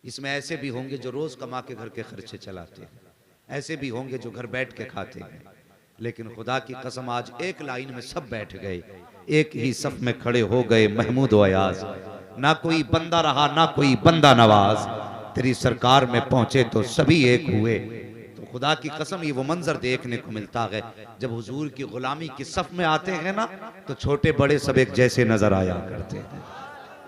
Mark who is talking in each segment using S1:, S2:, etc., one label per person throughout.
S1: इसमें ऐसे भी होंगे जो रोज कमा के घर के खर्चे चलाते हैं, ऐसे भी होंगे जो घर बैठ के खाते हैं, लेकिन खुदा की कसम आज एक लाइन में सब बैठ गए, एक ही सफ में खड़े हो गए महमूद व अयाज। ना कोई बंदा रहा ना कोई बंदा नवाज, तेरी सरकार में पहुंचे तो सभी एक हुए। तो खुदा की कसम ये वो मंजर देखने को मिलता है जब हुजूर की गुलामी की सफ में आते हैं ना, तो छोटे बड़े सब एक जैसे नजर आया करते हैं,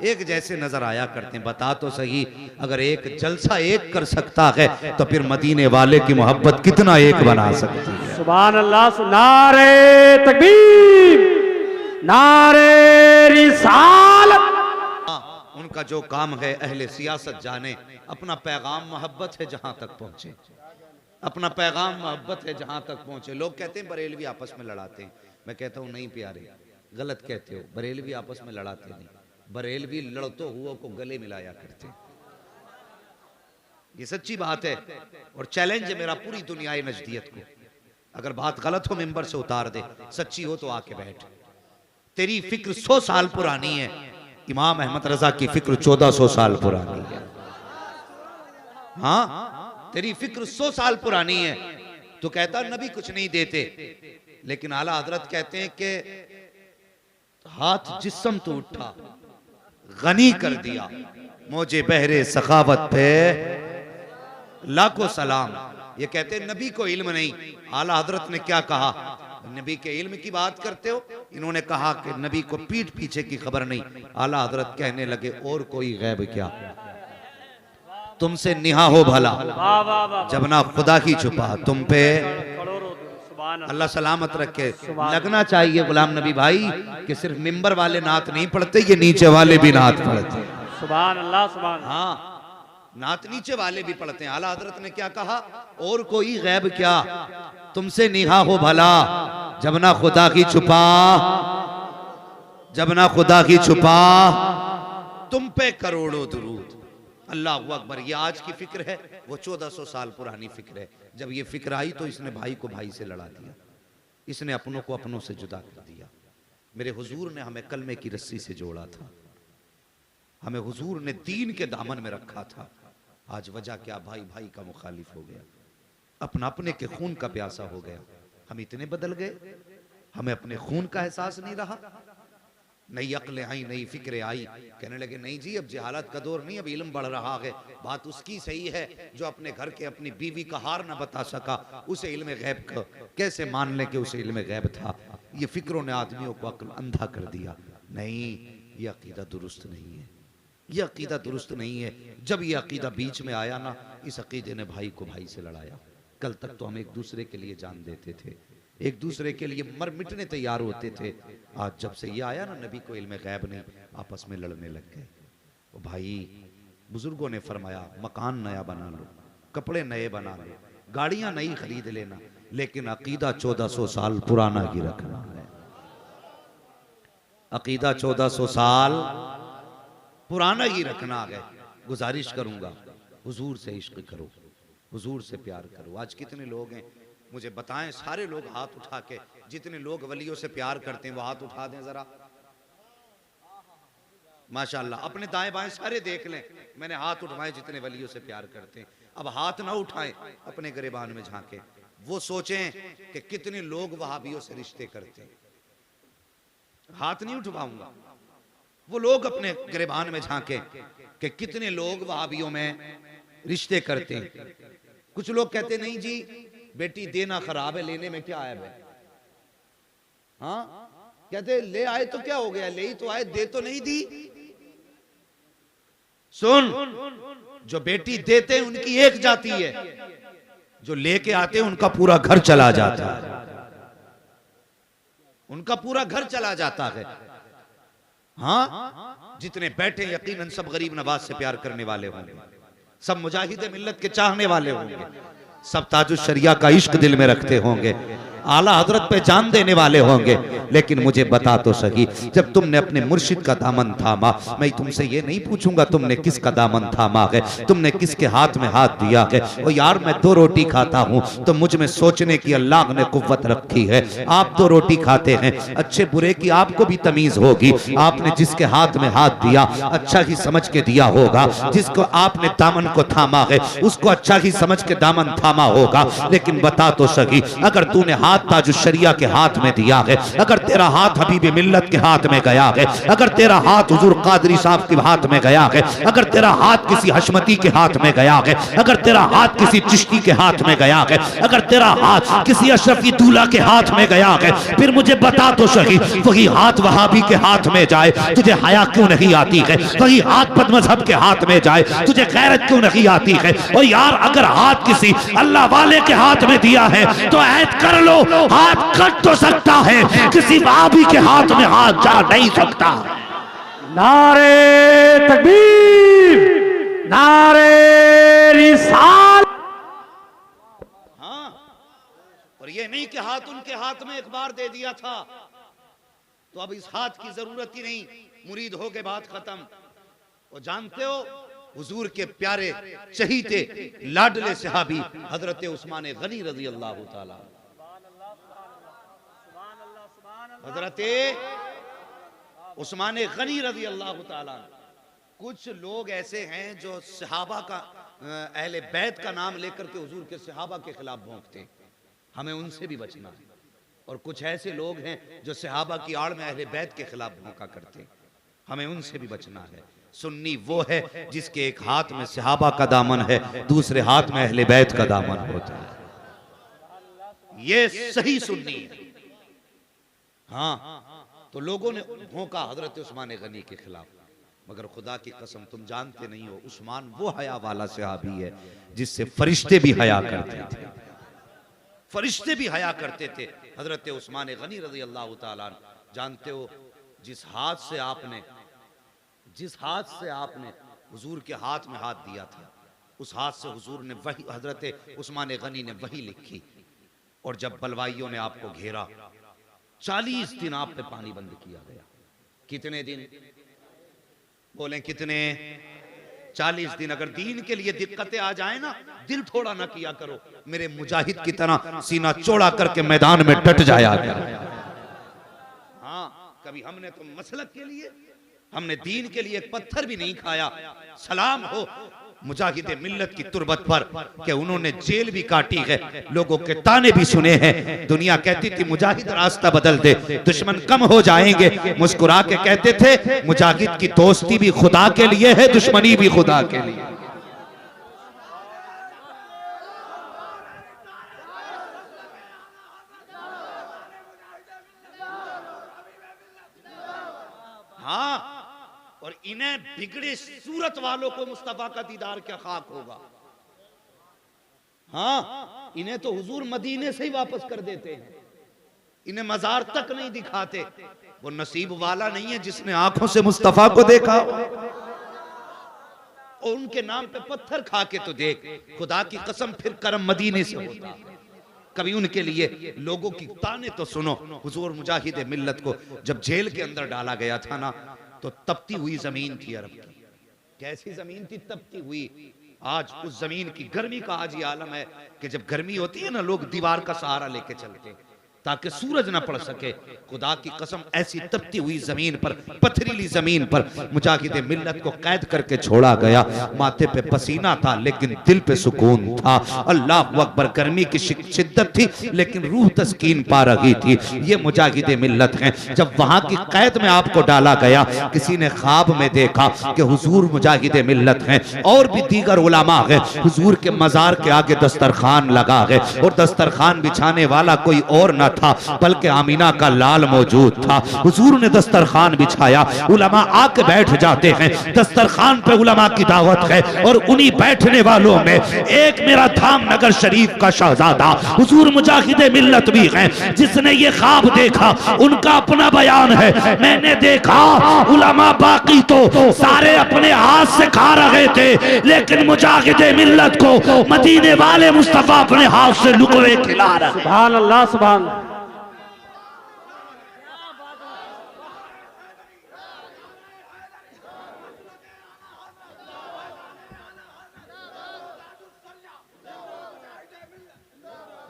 S1: एक जैसे नजर आया करते हैं। बता तो सही, अगर एक जलसा एक कर सकता है तो फिर मदीने वाले की मोहब्बत कितना एक बना सकती है।
S2: सुभान अल्लाह। नारे तकबीर, नारे रिसालत।
S1: उनका जो काम है अहले सियासत जाने, अपना पैगाम मोहब्बत है जहां तक पहुंचे, अपना पैगाम मोहब्बत है जहां तक पहुंचे। लोग कहते हैं बरेलवी आपस में लड़ाते हैं, मैं कहता हूं नहीं प्यारे, गलत कहते हो, बरेलवी आपस में लड़ाते नहीं, बरेलवी लड़ते हुओं को गले मिलाया करते। ये सच्ची बात है और चैलेंज है मेरा पूरी दुनिया नजदियत को। अगर बात गलत हो मिंबर से उतार दे, सच्ची हो तो आके बैठ। तेरी फिक्र 100 साल पुरानी है, इमाम अहमद रजा की फिक्र 1400 साल पुरानी है। हाँ, तेरी फिक्र 100 साल पुरानी है। तो कहता नबी कुछ नहीं देते, लेकिन आला हजरत कहते हैं कि हाथ जिस्म तो उठा, गनी कर दिया, मुझे बहरे सखावत पे लाखों सलाम। ये कहते हैं नबी को इल्म नहीं। आला हजरत ने क्या कहा, नबी के इल्म की बात करते हो? इन्होंने कहा कि नबी को पीठ पीछे की खबर नहीं। आला हजरत कहने लगे और कोई गैब क्या, तुमसे निहा हो भला जब ना खुदा की छुपा तुम पे। अल्लाह सलामत रखे। लगना चाहिए गुलाम नबी भाई कि सिर्फ मिंबर वाले नात नहीं पढ़ते, ये नीचे वाले भी नात पढ़ते।
S2: सुभान अल्लाह, सुभान।
S1: हाँ, नात नीचे वाले भी पढ़ते हैं। आला हजरत ने क्या कहा, और कोई गैब क्या, तुमसे निहा हो भला जब ना खुदा की छुपा, जब ना खुदा की छुपा तुम पे करोड़ों दुरूद। अल्लाह अकबर। ये आज की फिक्र है, वो 1400 साल पुरानी फिक्र है। जब ये फिक्र आई तो इसने भाई को भाई से लड़ा दिया, इसने अपनों को अपनों से जुदा कर दिया। मेरे हुजूर ने हमें कलमे की रस्सी से जोड़ा था, हमें हुजूर ने दीन के दामन में रखा था। आज वजह क्या, भाई भाई का मुखालिफ हो गया, अपना अपने के खून का प्यासा हो गया। हम इतने बदल गए, हमें अपने खून का एहसास नहीं रहा। नई अक्लें आई, नई फिक्रें आई, कहने लगे नहीं जी अब जहालत का दौर नहीं, अब इल्म बढ़ रहा है। बात उसकी सही है जो अपने घर के अपनी बीवी का हार ना बता सका, उसे इल्म गैब का कैसे मान ले कि उसे इल्म गैब था। ये फिक्रों ने आदमियों को अक्ल अंधा कर दिया। नहीं, ये अकीदा दुरुस्त नहीं है, ये अकीदा दुरुस्त नहीं है। जब ये अकीदा बीच में आया ना, इस अकीदे ने भाई को भाई से लड़ाया। कल तक तो हम एक दूसरे के लिए जान देते थे, एक दूसरे के लिए मर मिटने तैयार होते थे। आज जब से ये आया ना नबी को इल्म गैब नहीं, आपस में लड़ने लग गए। ओ भाई, बुजुर्गों ने फरमाया मकान नया बना लो, कपड़े नए बना लो, गाड़ियां नई खरीद लेना, लेकिन अकीदा 1400 साल पुराना ही रखना है। अकीदा 1400 साल पुराना ही रखना है। गुजारिश करूंगा हुजूर से इश्क करो, हुजूर से प्यार करो। आज कितने लोग हैं मुझे बताएं, सारे लोग हाथ उठा के, जितने लोग वलियों से प्यार करते हैं वो हाथ उठा दें जरा। माशाल्लाह, अपने दाएं बाएं सारे देख लें, मैंने हाथ उठवाए जितने वलियों से प्यार करते हैं। अब हाथ ना उठाएं, अपने गिरेबान में झांके, वो सोचें कि कितने लोग वहाबियों से रिश्ते करते हैं। हाथ नहीं उठवाऊंगा, वो लोग अपने गिरेबान में झांके कि कितने लोग वहाबियों में रिश्ते करते हैं। कुछ लोग कहते नहीं जी बेटी देना खराब है, लेने में क्या आया है। हाँ, कहते ले आए तो क्या हो गया, ले ही तो आए, दे तो नहीं दी। सुन, जो बेटी देते हैं उनकी एक जाती है, जो लेके आते हैं उनका पूरा घर चला जाता है, उनका पूरा घर चला जाता है। हाँ, जितने बैठे यकीनन सब गरीब नवाज से प्यार करने वाले होंगे, सब मुजाहिद मिल्लत के चाहने वाले होंगे, सब ताजुश शरिया का इश्क दिल में रखते होंगे। आला हजरत पे जान देने वाले होंगे, लेकिन मुझे बता तो सही, जब तुमने अपने मुर्शिद का दामन थामा, मैं तुमसे ये नहीं पूछूंगा तुमने किसका दामन थामा है, तुमने किसके हाथ में हाथ दिया है। ओ यार, मैं 2 रोटी खाता हूँ तो मुझ में सोचने की अल्लाह ने कुव्वत रखी है। आप 2 रोटी खाते हैं, अच्छे बुरे की आपको भी तमीज होगी। आपने जिसके हाथ में हाथ दिया अच्छा ही समझ के दिया होगा, जिसको आपने दामन को थामा है उसको अच्छा ही समझ के दामन थामा होगा। लेकिन बता तो सही, अगर तूने हाथ ताजु शरिया के हाथ में दिया है, अगर तेरा हाथ हबीब मिल्लत के हाथ में गया है, अगर तेरा हाथ हुजूर कादरी साहब के हाथ में गया है, अगर तेरा हाथ किसी हशमती के हाथ में गया है, अगर तेरा हाथ किसी चिश्ती के हाथ में गया है, अगर तेरा हाथ किसी अशरफी दूल्हा के हाथ में गया है, फिर मुझे बता तो सही, वही हाथ वहाबी के हाथ में जाए तुझे हया क्यों नहीं आती है? वही हाथ बदमज़हब के हाथ में जाए तुझे गैरत क्यों नहीं आती है? और यार, अगर हाथ किसी अल्लाह वाले के हाथ में दिया है तो ऐद कर लो, हाथ कट तो सकता है, किसी वहाबी के हाथ में हाथ जा नहीं सकता।
S2: नारे तकबीर, नारे रिसाल।
S1: हाँ, और ये नहीं कि हाथ उनके हाथ में एक बार दे दिया था तो अब इस हाथ की जरूरत ही नहीं, मुरीद हो गए, बात खत्म। और जानते हो, हुजूर के प्यारे चहीते लाडले सहाबी हजरत उस्मान गनी रजी अल्लाह ताला, हजरत उस्मान गनी रजी अल्लाह ताला, कुछ लोग ऐसे हैं जो सहाबा का अहले बैत का नाम लेकर के हुजूर के सहाबा के खिलाफ भौंकते हैं, हमें उनसे भी बचना है। और कुछ ऐसे लोग हैं जो सहाबा की आड़ में अहले बैत के खिलाफ भौंका करते हैं, हमें उनसे भी बचना है। सुन्नी वो है जिसके एक हाथ में सहाबा का दामन है, दूसरे हाथ में अहले बैत का दामन होता है, ये सही सुन्नी है। हाँ, तो लोगों ने भौंका हजरत उस्मान गनी के खिलाफ, मगर खुदा की कसम तुम जानते नहीं हो, उस्मान वो हया वाला सहाबी है जिससे फरिश्ते भी हया करते थे, फरिश्ते भी हया करते थे। हजरत उस्मान गनी रज़ी अल्लाह ताला, जानते हो जिस हाथ से आपने हुजूर के हाथ में हाथ दिया था, उस हाथ से हुजूर ने वही, हजरत उस्मान गनी ने वही लिखी। और जब बलवाइयों ने आपको घेरा, 40 दिन आप पे पानी बंद किया गया। कितने दिन बोलें, कितने? 40 दिन। अगर दीन के लिए दिक्कतें आ जाए ना, दिल थोड़ा ना किया करो, मेरे मुजाहिद की तरह सीना चौड़ा करके मैदान में डट जाया करो। हाँ, कभी हमने तो मसलक के लिए, हमने दीन के लिए एक पत्थर भी नहीं खाया। सलाम हो मुजाहिद मिल्लत की तुरबत पर कि उन्होंने जेल भी काटी है, लोगों के ताने भी सुने हैं। दुनिया कहती थी मुजाहिद रास्ता बदल दे, दुश्मन कम हो जाएंगे, मुस्कुरा के कहते थे मुजाहिद की दोस्ती भी खुदा के लिए है, दुश्मनी भी खुदा के लिए। हाँ, और इन्हें बिगड़े सूरत वालों को मुस्तफा का दीदार क्या खाक होगा। हाँ, इन्हें तो हुजूर मदीने से ही वापस कर देते हैं, इन्हें मजार तक नहीं दिखाते। वो नसीब वाला नहीं है जिसने आंखों से मुस्तफा को देखा। और उनके नाम पे पत्थर खा के तो देख, खुदा की कसम फिर करम मदीने से होता। कभी उनके लिए लोगों की ताने तो सुनो। हुजूर मुजाहिद मिल्लत को जब जेल के अंदर डाला गया था ना, तो तपती हुई जमीन थी अरब की। कैसी जमीन थी? तपती हुई। आज उस जमीन की गर्मी का आज ये आलम है कि जब गर्मी होती है ना, लोग दीवार का सहारा लेके चलते हैं ताकि सूरज ना पड़ सके। खुदा की कसम ऐसी तपती हुई जमीन पर, पथरीली जमीन पर मुजाहिद मिल्लत को कैद करके छोड़ा गया। माथे पे पसीना था लेकिन दिल पे सुकून था। अल्लाह अकबर। गर्मी की शिद्दत थी लेकिन रूह तस्कीन पा रही थी। ये मुजाहिद मिल्लत हैं। जब वहां की कैद में आपको डाला गया, किसी ने ख्वाब में देखा कि हुजूर मुजाहिद मिल्लत हैं और भी दीगर उलमा है। हुजूर के मजार के आगे दस्तरखान लगा है और दस्तरखान बिछाने वाला कोई और न था बल्कि आमीना का लाल मौजूद था। हुजूर ने दस्तरखान बिछाया, उलमा आके बैठ जाते हैं। दस्तरखान पे उलमा की दावत है और उन्हीं बैठने वालों में एक मेरा धाम नगर शरीफ का शहजादा हुजूर मुजाहिद मिल्लत भी हैं, जिसने ये ख्वाब देखा। उनका अपना बयान है, मैंने देखा उलमा बाकी तो सारे अपने हाथ से खा रहे थे, लेकिन मुजाहिद मिल्लत को मदीने वाले मुस्तफा अपने हाथ से लुकवे खिला रहे।
S2: सुभान अल्लाह, सुभान।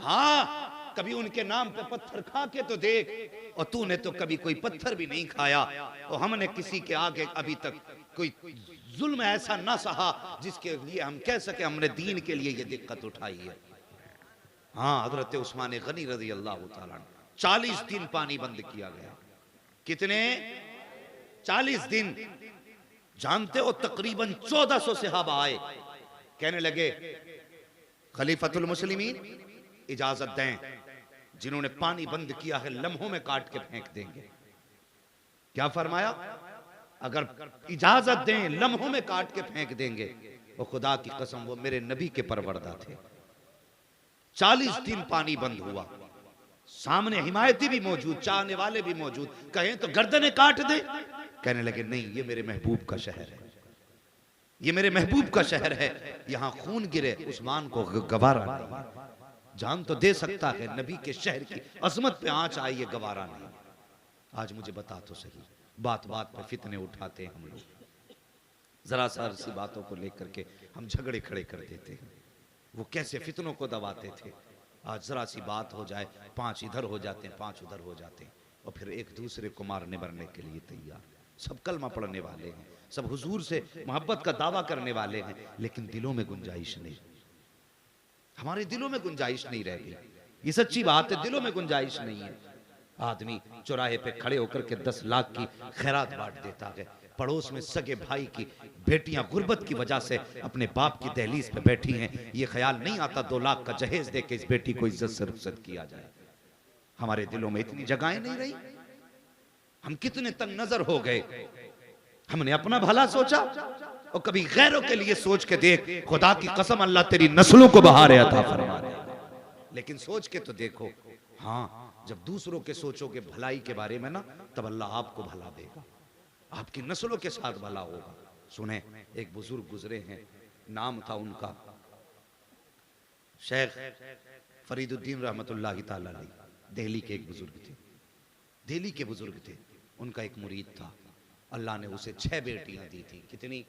S1: हाँ, कभी उनके नाम पे पत्थर खा के तो देख, और तूने तो कभी कोई पत्थर भी नहीं खाया, और हमने किसी के आगे अभी तक कोई जुल्म ऐसा ना सहा जिसके लिए हम कह सके हमने दीन के लिए ये दिक्कत उठाई है। हाँ, हजरत उस्मान गनी रज़ी अल्लाह तआला 40 दिन पानी बंद किया गया। कितने? 40 दिन। जानते हो तकरीबन 1400 सहाबा आए, कहने लगे खलीफतुल मुस्लिमीन इजाजत दें, जिन्होंने पानी बंद किया है लम्हों में काट के फेंक देंगे। क्या फरमाया? अगर इजाजत दें लम्हों में काट के फेंक देंगे। वो खुदा की कसम वो मेरे नबी के परवरदा थे। 40 दिन पानी बंद हुआ, सामने हिमायती भी मौजूद, चाहने वाले भी मौजूद, कहें तो गर्दनें काट दे। कहने लगे नहीं, ये मेरे महबूब का शहर है, ये मेरे महबूब का शहर है, यहां खून गिरे उस्मान को गवारा नहीं। जान तो दे सकता है, नबी के शहर की अजमत पे आंच आई, ये गवारा नहीं। आज मुझे बता तो सही, बात बात पे फितने उठाते हैं हम लोग, जरा सा सी बातों को लेकर के हम झगड़े खड़े कर देते हैं। वो कैसे फितनों को दबाते थे, आज जरा सी बात हो जाए 5 इधर हो जाते हैं, 5 उधर हो जाते हैं, और फिर एक दूसरे को मारने मरने के लिए तैयार। सब कलमा पढ़ने वाले हैं, सब हुजूर से मोहब्बत का दावा करने वाले हैं, लेकिन दिलों में गुंजाइश नहीं। हमारे दिलों में गुंजाइश नहीं रह गई, ये सच्ची बात है, दिलों में गुंजाइश नहीं है। आदमी चौराहे पे खड़े होकर के 10 लाख की खैरात बांट देता है, पड़ोस में सगे भाई की बेटियां गुर्बत की वजह से अपने बाप की दहलीज पे बैठी हैं, ये ख्याल नहीं आता 2 लाख का जहेज दे के इस बेटी को इज्जत से रुखसत किया जाए। हमारे दिलों में इतनी जगहें नहीं रही। हम कितने तंग नजर हो गए, हमने अपना भला सोचा, और कभी गैरों के लिए सोच के देख, खुदा की कसम अल्लाह तेरी नस्लों को बहार अता फरमा दे। लेकिन सोच के तो देखो, हाँ, जब दूसरों के सोचोगे भलाई के बारे में ना, तब अल्लाह आपको भला देगा, आपकी नस्लों के साथ भला होगा। सुने, एक बुजुर्ग गुजरे हैं, नाम था उनका शेख फरीदुद्दीन रहमतुल्लाहि ताला अलैह। दिल्ली के एक बुजुर्ग थे, दिल्ली के बुजुर्ग थे। उनका एक मुरीद था, अल्लाह ने उसे 6 बेटियां दी थी। कितनी?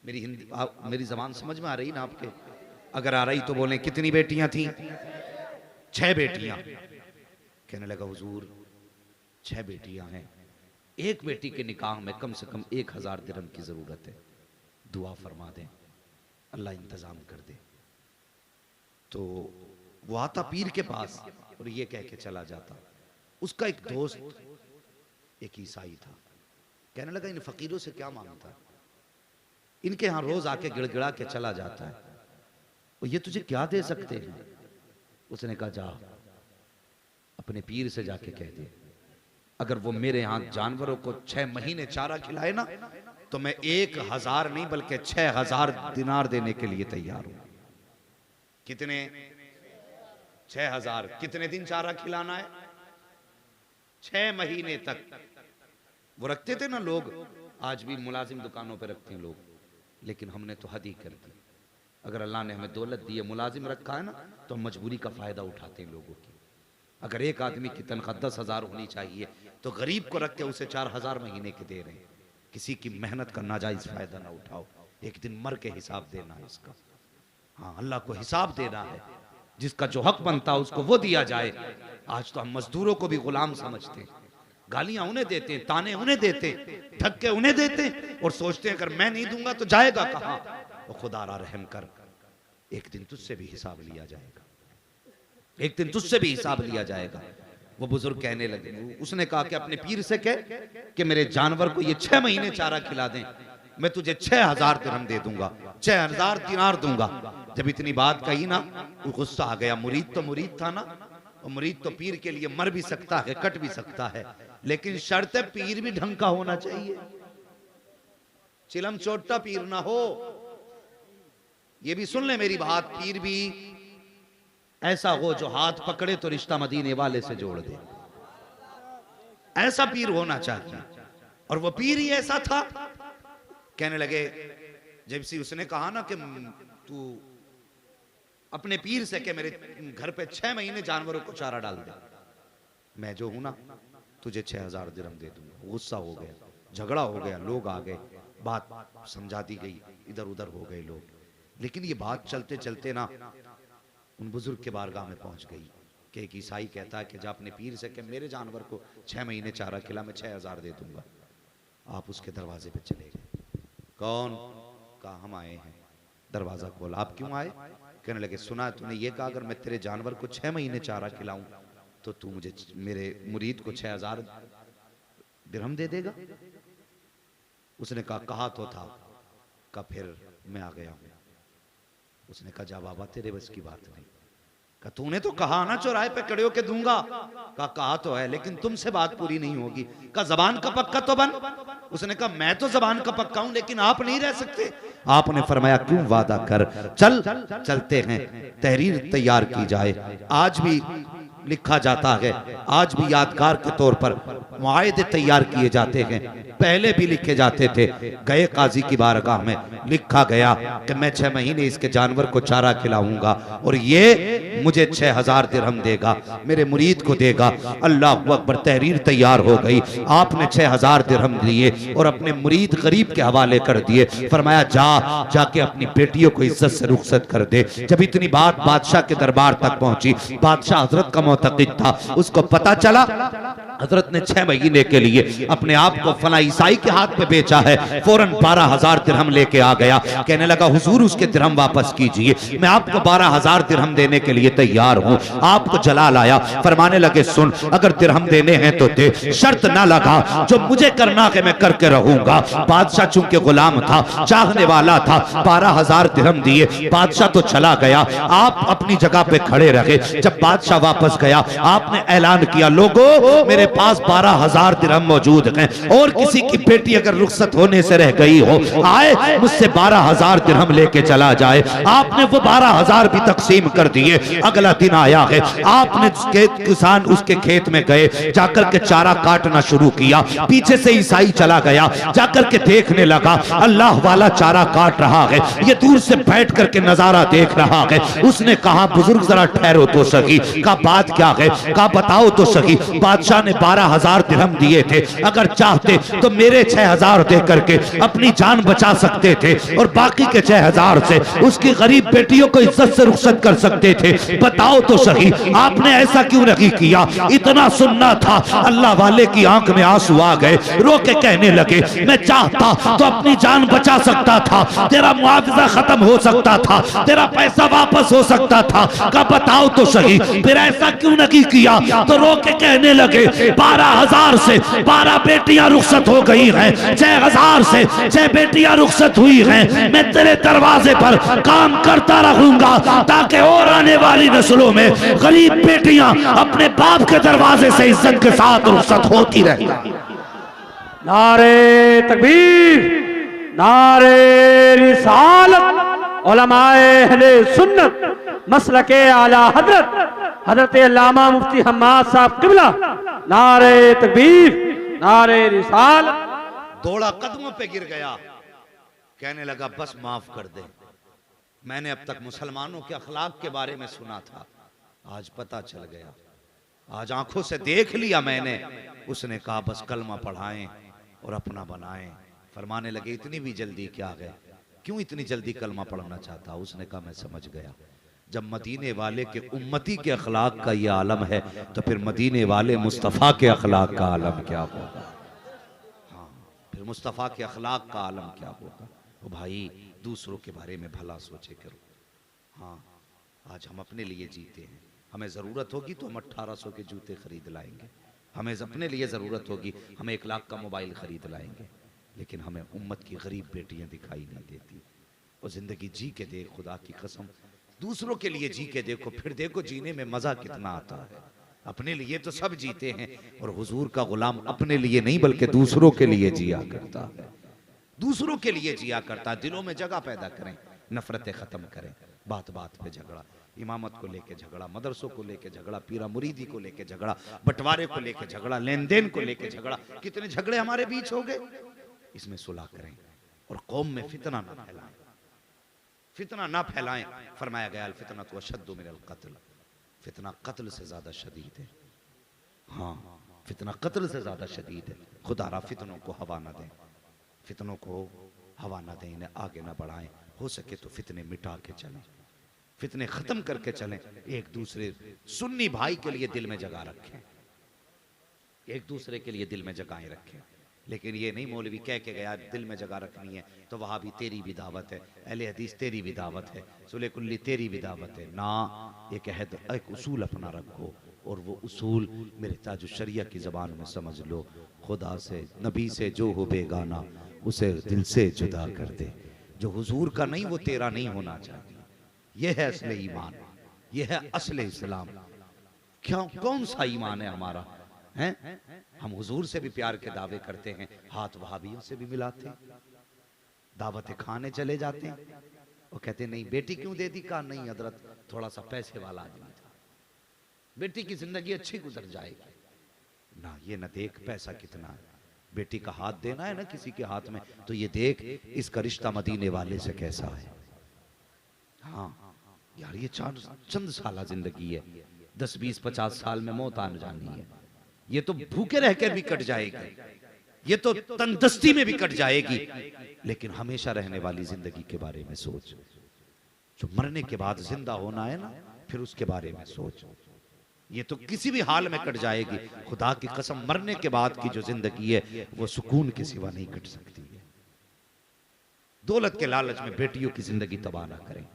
S1: मेरी जबान समझ में आ रही ना आपके? अगर आ रही तो बोलें कितनी बेटियां थी? 6 बेटियां। कहने लगा हुजूर 6 बेटियां हैं, एक बेटी के निकाह में कम से कम 1000 दिरहम की जरूरत है, दुआ फरमा दें, अल्लाह इंतजाम कर दे। तो वो आता पीर के पास और ये कह के चला जाता। उसका एक दोस्त एक ईसाई था, कहने लगा इन फकीरों से क्या मांगता, इनके यहां रोज आके गिड़गिड़ा के चला जाता है, और ये तुझे क्या दे सकते हैं? उसने कहा जा अपने पीर से जाके कह दे, अगर वो मेरे यहाँ जानवरों को 6 महीने चारा खिलाए ना, तो मैं 1000 नहीं बल्कि 6000 दिनार देने के लिए तैयार हूं। कितने? 6000। कितने दिन चारा खिलाना है? 6 महीने तक। वो रखते थे ना लोग, आज भी मुलाजिम दुकानों पे रखते हैं लोग, लेकिन हमने तो हद ही कर दी। अगर अल्लाह ने हमें दौलत दी है, मुलाजिम रखा है ना, तो हम मजबूरी का फायदा उठाते हैं लोगों की। अगर एक आदमी की तनख्वाह 10,000 होनी चाहिए, तो गरीब को रख के उसे 4000 महीने के दे रहे हैं। किसी की मेहनत का नाजायज फायदा ना उठाओ, एक दिन मर के हिसाब देना है इसका। हाँ, अल्लाह को हिसाब देना है, जिसका जो हक बनता है उसको वो दिया जाए। आज तो हम मजदूरों को भी गुलाम समझते हैं, गालियां उन्हें देते हैं, ताने उन्हें देते हैं, धक्के उन्हें देते हैं, और सोचते हैं अगर मैं नहीं दूंगा तो जाएगा कहां। वो खुदारा रहम कर, एक दिन तुझसे भी हिसाब लिया जाएगा, एक दिन तुझसे भी हिसाब लिया जाएगा। वो बुजुर्ग कहने लगे, उसने कहा कि अपने पीर से कह कि मेरे जानवर को ये 6 महीने चारा खिला दें, मैं तुझे 6000 दिरहम दे दूंगा, 6000 दिनार दूंगा। जब इतनी बात कही ना, वो गुस्सा आ गया। मुरीद तो मुरीद था ना, और मुरीद तो पीर के लिए मर भी सकता है, कट भी सकता है, लेकिन शर्त है पीर भी ढंग का होना चाहिए, चिलम चोटा पीर ना हो। ये भी सुन ले मेरी बात, पीर भी ऐसा हो जो हाथ पकड़े तो रिश्ता मदीने वाले से जोड़ दे, ऐसा पीर होना चाहिए। और वो पीर ही ऐसा था। कहने लगे, जब से उसने कहा ना कि तू अपने पीर से कि मेरे घर पे 6 महीने जानवरों को चारा डाल दे, मैं जो हूं ना तुझे 6000 दिरहम दे दूंगा। गुस्सा हो गया, झगड़ा हो गया, लोग आ गए, बात समझा दी गई, इधर उधर हो गए लोग। लेकिन ये बात चलते चलते ना उन बुजुर्ग के बारगाह में पहुंच गई कि एक ईसाई कहता है कि जा अपने पीर से कि मेरे जानवर को 6 महीने चारा खिला, मैं 6000 दे दूंगा। आप उसके दरवाजे पे चले गए। कौन? कहा हम आए हैं। दरवाजा खोला। आप क्यों आए? कहने लगे सुना है तूने ये कहा अगर मैं तेरे जानवर को 6 महीने चारा खिलाऊं तो तू मुझे मेरे मुरीद को 6000 दिरहम दे देगा। उसने कहा तो था। कहा फिर मैं आ गया हूं। उसने कहा जा बाबा तेरे बस की बात नहीं। कहा तूने तो कहा ना चौराहे पे खड़े होके दूंगा। कहा तो है लेकिन तुमसे बात पूरी नहीं होगी। कहा जबान का पक्का तो बन। उसने कहा मैं तो जबान का पक्का हूं लेकिन आप नहीं रह सकते। आपने फरमाया क्यों? वादा कर। चलते हैं, तहरीर तैयार की जाए। आज भी लिखा जाता है, आज भी यादगार के तौर पर मुआहदे तैयार किए जाते हैं। पहले भी लिखे जाते थे। गए काजी की बारगाह में, लिखा गया कि मैं 6 महीने इसके जानवर को चारा खिलाऊंगा और ये मुझे 6000 दिरहम देगा, मेरे मुरीद को देगा। अल्लाह अकबर। तहरीर तैयार हो गई। आपने 6000 दिरहम लिए और अपने मुरीद गरीब के हवाले कर दिए। फरमाया जाके अपनी बेटियों को इज्जत से रुखसत कर दे। जब इतनी बात बादशाह के दरबार तक पहुंची, बादशाह हजरत का मोतक़िद था, उसको पता चला हजरत ने 6 महीने के लिए अपने आप को फला ईसाई के हाथ में बेचा है। फौरन 12000 दिरहम लेके आ गया। कहने लगा हुजूर उसके दिरहम वापस कीजिए, मैं आपको 12000 दिरहम देने के लिए तैयार हूं। आपको जलाल आया, फरमाने लगे सुन अगर दिरहम देने हैं तो दे, शर्त ना लगा, जो मुझे करना है मैं करके रहूंगा। बादशाह चूंकि गुलाम था, चाहने वाला था, 12000 दिरहम दिए। बादशाह तो चला गया, आप अपनी जगह पे खड़े रहे। जब बादशाह वापस गया, आपने ऐलान किया लोगों मेरे पास 12000 दिरहम मौजूद हैं और किसी की बेटी अगर रुखसत होने से रह गई हो आए मुझसे 12000 दिरहम लेके चला जाए। आपने वो 12000 भी तकसीम कर दिए। अगला दिन आया है, आपने किसान उसके खेत में गए, जाकर के चारा काटना शुरू किया। पीछे से ईसाई चला गया, जाकर के देखने लगा अल्लाह वाला चारा काट रहा है। ये दूर से बैठ करके नजारा देख रहा है। उसने कहा बुजुर्ग जरा ठहरो तो सही। कहा बात क्या है? कहा बताओ तो सही। बादशाह ने 12000 दिरहम दिए थे, अगर चाहते तो मेरे 6000 दे करके अपनी जान बचा सकते थे और बाकी के 6000 से उसकी गरीब बेटियों को इज्जत से रुखसत कर सकते थे। बताओ तो सही आपने ऐसा क्यों नहीं किया? इतना सुनना था। अल्लाह वाले की आंख में आंसू आ गए, रो के कहने लगे मैं चाहता तो अपनी जान बचा सकता था, तेरा मुआवजा खत्म हो सकता था, तेरा पैसा वापस हो सकता था। का बताओ तो सही फिर ऐसा क्यों नहीं किया? तो रो के कहने लगे 12000 से 12 बेटियां रुखसत हो गई हैं, 6000 से 6 बेटियां रुखसत हुई हैं। मैं तेरे दरवाजे पर काम करता रहूंगा ताकि और आने वाली नस्लों में गरीब बेटियां अपने बाप के दरवाजे से इज्जत के साथ रुखसत होती रहे।
S2: नारे तकबीर, नारे रिसालत, उलमाए अहले सुन्नत मसलके आला हजरत अल्लामा मुफ्ती हम्माद साहब किबला, नारे तकबीर, नारे रिसालत।
S1: दौड़ा कदमों पे गिर गया, कहने लगा बस माफ कर दे। मैंने अब तक मुसलमानों के अखलाक के बारे में सुना था, आज पता चल गया, आज आंखों से देख लिया मैंने। उसने कहा बस कलमा पढ़ाएं और अपना बनाएं। फरमाने लगे इतनी भी जल्दी क्या है, क्यों इतनी जल्दी कलमा पढ़ना चाहता? उसने कहा मैं समझ गया, जब मदीने वाले के उम्मती के अखलाक का ये आलम है तो फिर मदीने वाले मुस्तफ़ा के अखलाक का आलम क्या होगा? हाँ, फिर मुस्तफ़ा के अखलाक का आलम क्या होगा? तो भाई दूसरों के बारे में भला सोचे करो। हाँ, आज हम अपने लिए जीते हैं, हमें ज़रूरत होगी तो हम 1800 के जूते खरीद लाएंगे, हमें अपने लिए ज़रूरत होगी हम 1 लाख का मोबाइल खरीद लाएंगे, लेकिन हमें उम्मत की गरीब बेटियां दिखाई नहीं देती। और ज़िंदगी जी के देख, खुदा की कसम दूसरों के लिए जी के देखो, फिर देखो जीने में मज़ा कितना आता है। अपने लिए तो सब जीते हैं और हुजूर का गुलाम अपने लिए नहीं बल्कि दूसरों के लिए जिया करता है, दूसरों के लिए जिया करता है। दिलों में जगह पैदा करें, नफरतें ख़त्म करें। बात बात पे झगड़ा, इमामत को लेके झगड़ा, मदरसों को लेके झगड़ा, पीरा मुरीदी को लेके झगड़ा, बंटवारे को लेके झगड़ा, लेन देन को लेके झगड़ा, कितने झगड़े हमारे बीच हो गए। इसमें सुलह करें और कौम में फितना ना फैलाएं, फितना ना फैलाएं। फरमाया गया अल फितना तो अशद्दु मिनल कत्ल, फितना कत्ल से ज्यादा शदीद है। हाँ, फितना कत्ल से ज्यादा शदीद है। खुदारा फितनों को हवा ना दें, फितनों को हवा ना दें, इन्हें आगे ना बढ़ाएं। हो सके तो फितने मिटा के चलें, फितने खत्म करके चलें, एक दूसरे सुन्नी भाई के लिए दिल में जगह रखें, एक दूसरे के लिए दिल में जगहें रखें। लेकिन ये नहीं मौलवी कह के गया दिल में जगह रखनी है तो वहां भी तेरी भी दावत है, अहले हदीस तेरी भी दावत है, सुले कुल्ली तेरी भी दावत है। ना, एक अहद, एक उसूल अपना रखो, और वो उसूल मेरे ताजु शरिया की ज़बान में समझ लो, खुदा से नबी से जो हो बेगाना उसे दिल से जुदा कर दे। जो हुजूर का नहीं वो तेरा नहीं होना चाहिए। ये है असले ईमान, ये है असले इस्लाम। क्यों, कौन सा ईमान है हमारा? हैं? हम हुजूर से भी प्यार के दावे करते हैं, हाथ वहाबियों से भी मिलाते हैं, दावतें खाने चले जाते हैं, वो कहते नहीं बेटी क्यों दे दी? कहा नहीं हजरत, थोड़ा सा पैसे वाला आदमी था, बेटी की जिंदगी अच्छी गुजर जाएगी। ना, ये न देख पैसा कितना है, बेटी का हाथ देना है ना किसी के हाथ में, तो ये देख इसका रिश्ता मदीने वाले से कैसा है। हाँ यार, ये चंद साल जिंदगी है, 10 20 50 साल में मौत आने जानी है। ये तो भूखे रहकर भी कट जाएगी, ये तो तंदस्ती में भी कट जाएगी, लेकिन हमेशा रहने वाली जिंदगी के बारे में सोच। जो मरने के बाद जिंदा होना है ना, फिर उसके बारे में सोच। ये तो किसी भी हाल में कट जाएगी, खुदा की कसम मरने के बाद की जो जिंदगी है वो सुकून के सिवा नहीं कट सकती है। दौलत के लालच में बेटियों की जिंदगी तबाह ना करें,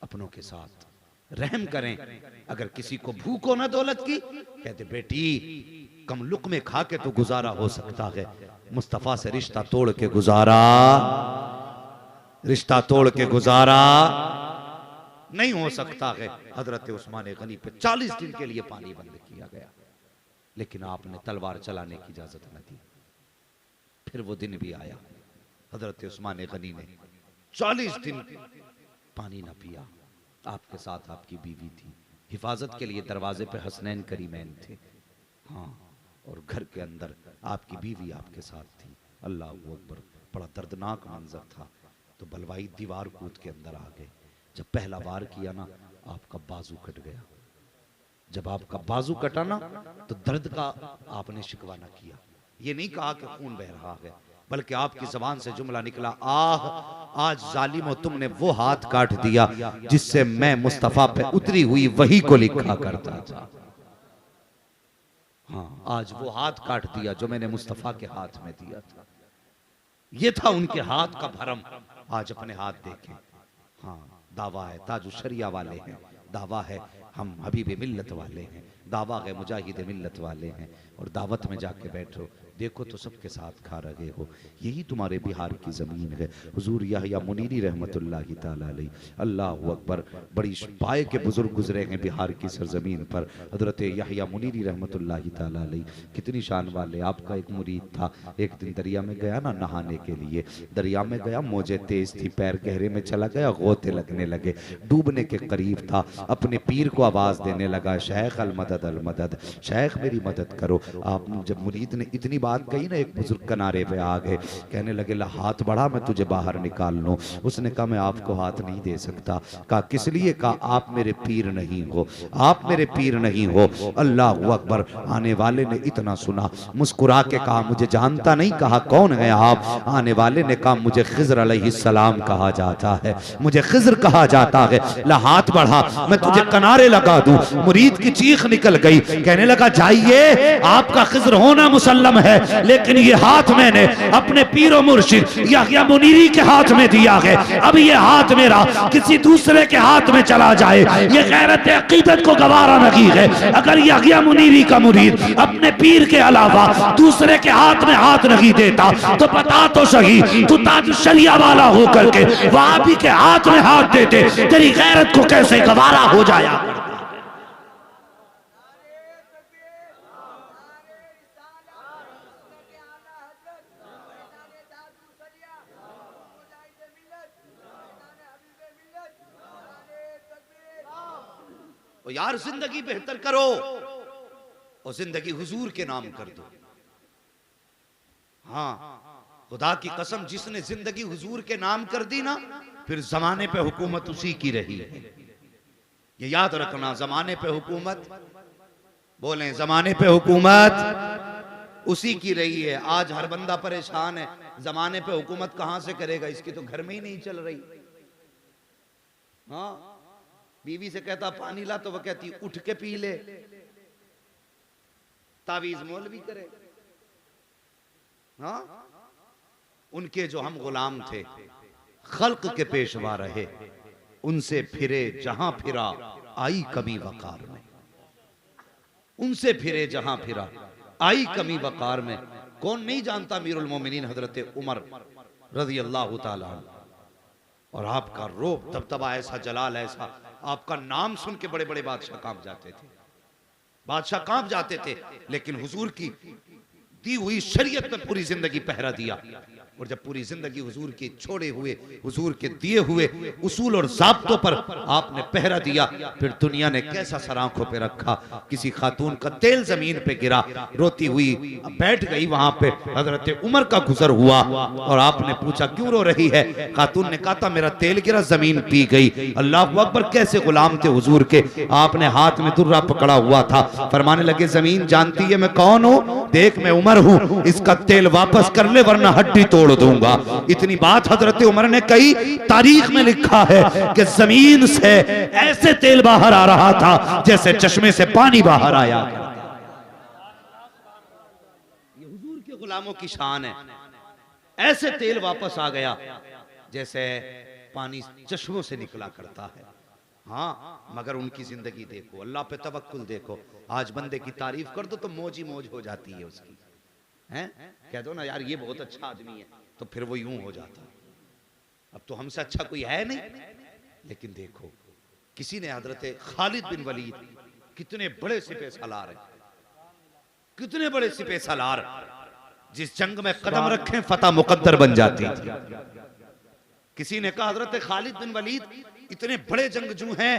S1: अपनों के साथ रहम करें। अगर किसी को भूख हो ना दौलत की, कहते बेटी कम लुक़्मे खा के तो गुजारा हो सकता है, मुस्तफा से रिश्ता तोड़ के गुजारा, रिश्ता तोड़ के गुजारा नहीं हो सकता है। हजरत उस्मान गनी पे 40 दिन के लिए पानी बंद किया गया, लेकिन आपने तलवार चलाने की इजाजत न दी। फिर वो दिन भी आया, हजरत उस्मान गनी ने 40 दिन पानी न पिया। आपके साथ आपकी बीवी थी, हिफाजत के लिए दरवाजे पे हसनैन करीमैन थे। हाँ, और घर के अंदर आपकी बीवी आपके साथ थी। अल्लाह अकबर, बड़ा दर्दनाक मंजर था। तो बलवाई दीवार कूद के अंदर आ गए। जब पहला वार किया ना, आपका बाजू कट गया। जब आपका बाजू कटा ना, तो दर्द का आपने शिकवा ना किया, ये नहीं कहा कि खून बह रहा है, बल्कि आपकी जबान से जुमला निकला, आह आज जालिमो तुमने वो हाथ काट दिया जिससे मैं मुस्तफा पे उतरी हुई वही को लिखा करता था। हाँ, आज वो हाथ काट दिया जो मैंने मुस्तफा के हाथ में दिया था। ये था उनके हाथ का भरम, आज अपने हाथ देखें। हाँ, दावा है ताजु शरिया वाले हैं, दावा है हम हबीब मिल्लत वाले हैं, दावा है मुजाहिद मिल्लत वाले हैं, और दावत में जाके बैठो, देखो तो सबके साथ खा रहे हो। यही तुम्हारे बिहार की ज़मीन है। हुजूर याहिया मुनीरी रहमतुल्लाहि ताला अलैह, अल्लाहु अकबर, बड़ी पाए के बुजुर्ग गुजरे हैं बिहार की सरजमीन पर। हजरत याहिया मुनीरी रहमतुल्लाहि ताला अलैह कितनी शान वाले। आपका एक मुरीद था, एक दिन दरिया में गया ना नहाने के लिए, दरिया में गया, मौजें तेज थी, पैर गहरे में चला गया, गोते लगने लगे, डूबने के करीब था। अपने पीर को आवाज़ देने लगा, शेख अल मदद, शेख मेरी मदद करो। आप जब मुरीद ने इतनी बात कही ना, एक बुजुर्ग किनारे पे आ गए, कहने लगे ला हाथ बढ़ा मैं तुझे बाहर निकाल लूं। उसने कहा मैं आपको हाथ नहीं दे सकता। कहा किस लिए? कहा आप मेरे पीर नहीं हो, आप मेरे पीर नहीं हो। अल्लाह अकबर। आने वाले ने इतना सुना, मुस्कुरा के कहा मुझे जानता नहीं। कहा कौन है आप? आने वाले ने कहा मुझे खिज़र अलैहिस्सलाम कहा जाता है, मुझे खिज़र कहा जाता है। ला हाथ बढ़ा मैं तुझे किनारे लगा दूं। मुरीद की चीख निकल गई, कहने लगा जाइए, आपका खिज़र होना मुसल्लम है, लेकिन ये हाथ मैंने अपने पीरो मुर्शिद याहिया मुनीरी के हाथ में दिया है। अब ये हाथ मेरा किसी दूसरे के हाथ में चला जाए, ये गैरत अकीदत को गवारा नहीं है। अगर याहिया मुनीरी का मुरीद अपने पीर के अलावा दूसरे के हाथ में हाथ नहीं देता, तो बता तो सही, तू ताज शरिया वाला होकर के वहाबी के हाथ में हाथ देते, तेरी गैरत को कैसे गवारा हो जाया। यार जिंदगी बेहतर करो और जिंदगी हुजूर के नाम कर दो। हाँ, खुदा की कसम, जिसने जिंदगी हुजूर के नाम कर दी ना, फिर जमाने पे हुकूमत उसी की रही है। ये याद रखना, जमाने पे हुकूमत, बोलें जमाने पे हुकूमत उसी की रही है। आज हर बंदा परेशान है, जमाने पे हुकूमत कहां से करेगा, इसकी तो घर में ही नहीं चल रही। हाँ, बीवी से कहता पानी ला तो वह कहती उठ के पी ले, तावीज मौलवी करे। हाँ, उनके जो हम गुलाम थे, खल्क के पेशवा रहे, उनसे फिरे जहां फिरा आई कमी वकार में, उनसे फिरे जहां फिरा आई कमी वकार में। कौन नहीं जानता अमीरुल मोमिनीन हजरत उमर रज़ी अल्लाह ताला अन्हु, और आपका रोब दबदबा ऐसा, जलाल ऐसा, आपका नाम सुन के बड़े बड़े बादशाह कांप जाते थे, बादशाह कांप जाते थे। लेकिन हुजूर की दी हुई शरीयत में पूरी जिंदगी पहरा दिया, और जब पूरी जिंदगी हुजूर की छोड़े हुए, हुजूर के दिए हुए उसूल और ज़ाब्तों पर आपने पहरा दिया, फिर दुनिया ने कैसा सर आंखों पे रखा। किसी खातून का तेल जमीन पे गिरा, रोती हुई बैठ गई वहां पे, हजरत उमर का गुजर हुआ और आपने पूछा क्यों रो रही है? खातून ने कहा था मेरा तेल गिरा, जमीन पी गई। अल्लाह अकबर, कैसे गुलाम थे हुजूर के। आपने हाथ में दुर्रा पकड़ा हुआ था, फरमाने लगे जमीन जानती है मैं कौन हूं, देख मैं उमर हूं, इसका तेल वापस कर ले वरना हड्डी तोड़ दूंगा। इतनी बात हजरत उमर ने कही, तारीख में लिखा है कि जमीन से ऐसे तेल बाहर आ रहा था जैसे चश्मे से पानी बाहर आया। ये हुजूर के गुलामों की शान है, ऐसे तेल वापस आ गया जैसे पानी चश्मों से निकला करता है। हाँ, मगर उनकी जिंदगी देखो, अल्लाह पे तवक्कुल देखो। आज बंदे की तारीफ कर दो तो मौज ही मौज हो जाती है उसकी, हैं? कह दो ना यार ये बहुत अच्छा आदमी है, तो फिर वो यूं हो जाता है, अब तो हमसे अच्छा कोई है नहीं। लेकिन देखो, किसी ने हजरत खालिद बिन वलीद, कितने बड़े सिपह सालार हैं, कितने बड़े सिपह सालार, जिस जंग में कदम रखें फतह मुकद्दर बन जाती थी। किसी ने कहा हजरत खालिद बिन वलीद इतने बड़े जंगजू हैं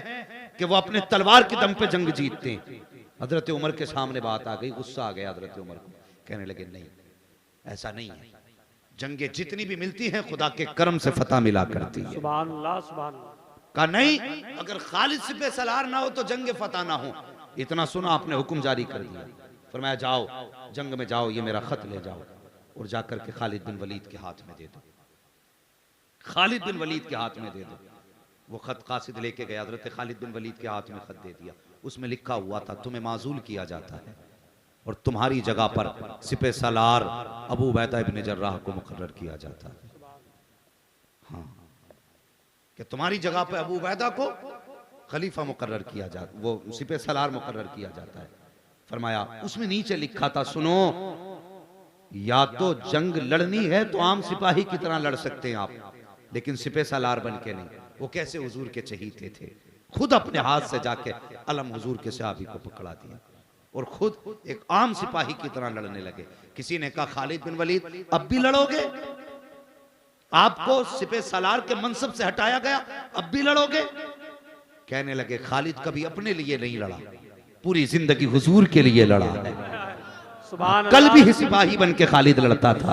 S1: कि वो अपने तलवार के दम पे जंग जीतते हैं। हजरत उमर के सामने बात आ गई, गुस्सा आ गया हजरत उमर को, कहने लगे नहीं ऐसा नहीं है, जंगे जितनी भी मिलती हैं खुदा के करम से फतह मिला करती है।
S2: सुभान अल्लाह, सुभान अल्लाह।
S1: कहा नहीं, अगर खालिद सिपह सलार ना हो तो जंग फतह ना हो। इतना सुना आपने हुक्म जारी कर दिया, फरमाया जाओ जंग में जाओ, ये मेरा खत ले जाओ और जाकर के खालिद बिन वलीद के हाथ में दे दो, खालिद बिन वलीद के हाथ में दे दो। वो खत कासिद लेके गया, हजरत खालिद बिन वलीद के हाथ में खत दे दिया। उसमें लिखा हुआ था तुम्हें माजूल किया जाता है और तुम्हारी जगह पर सिपह सलार अबू उबैदा इब्न जर्राह को मुकर्रर किया जाता है। हाँ, कि तुम्हारी जगह पर अबू उबैदा को खलीफा मुकर्रर किया जाता, वो सिपह सलार मुकर्रर किया जाता है। फरमाया उसमें नीचे लिखा था सुनो, या तो जंग लड़नी है तो आम सिपाही की तरह लड़ सकते हैं आप, लेकिन सिपह सलार बन के नहीं। वो कैसे हुजूर के चहीते थे, खुद अपने हाथ से जाके अलम हुजूर के सहाबी को पकड़ा दिया और खुद एक आम सिपाही की तरह लड़ने लगे। किसी ने कहा खालिद बिन वलीद अब भी लड़ोगे, आपको सिपह सलार के मनसब से हटाया गया, अब भी लड़ोगे? कहने लगे खालिद कभी अपने लिए नहीं लड़ा, पूरी जिंदगी हुजूर के लिए लड़ा है। कल भी सिपाही बन के खालिद लड़ता था,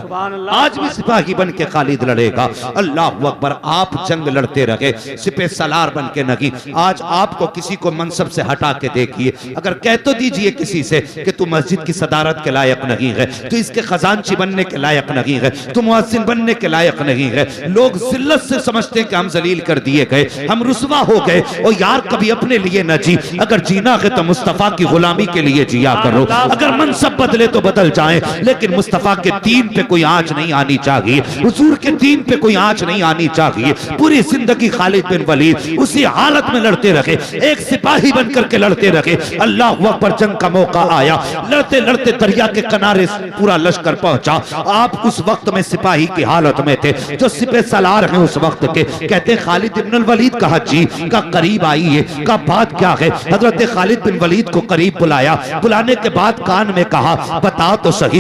S1: आज भी सिपाही बन के खालिद लड़ेगा। अल्लाह अकबर। आप जंग लड़ते रहे, सिपह सलार बन के नहीं। आज आपको किसी को मनसब से हटा के देखिए, अगर कह तो दीजिए किसी से कि तू मस्जिद की सदारत के लायक नहीं है, तो इसके खजांची बनने के लायक नहीं है, तो मुअज्जिन बनने के लायक नहीं है। लोग जिल्लत से समझते हैं कि हम जलील कर दिए गए, हम रुसवा हो गए। और यार कभी अपने लिए न जी, अगर जीना है तो मुस्तफा की गुलामी के लिए जिया करो। अगर मनसब बदले तो बदल जाए, लेकिन मुस्तफा के दीन पे कोई आंच नहीं आनी चाहिए, हुजूर के दीन पे कोई आंच नहीं आनी चाहिए। पूरी जिंदगी खालिद बिन वलीद उसी हालत में लड़ते रहे, एक सिपाही बनकर के लड़ते रहे। अल्लाह अकबर। जंग का मौका आया, लड़ते लड़ते दरिया के किनारे पूरा लश्कर पहुंचा। आप उस वक्त में सिपाही की हालत में थे, जो सिपह सलार हैं उस वक्त के। कहते खालिद बिन वलीद कहा जी, का करीब आइए, का बात क्या है? हजरत खालिद बिन वलीद को करीब बुलाया, बुलाने के बाद कान में कहा बताओ तो सही,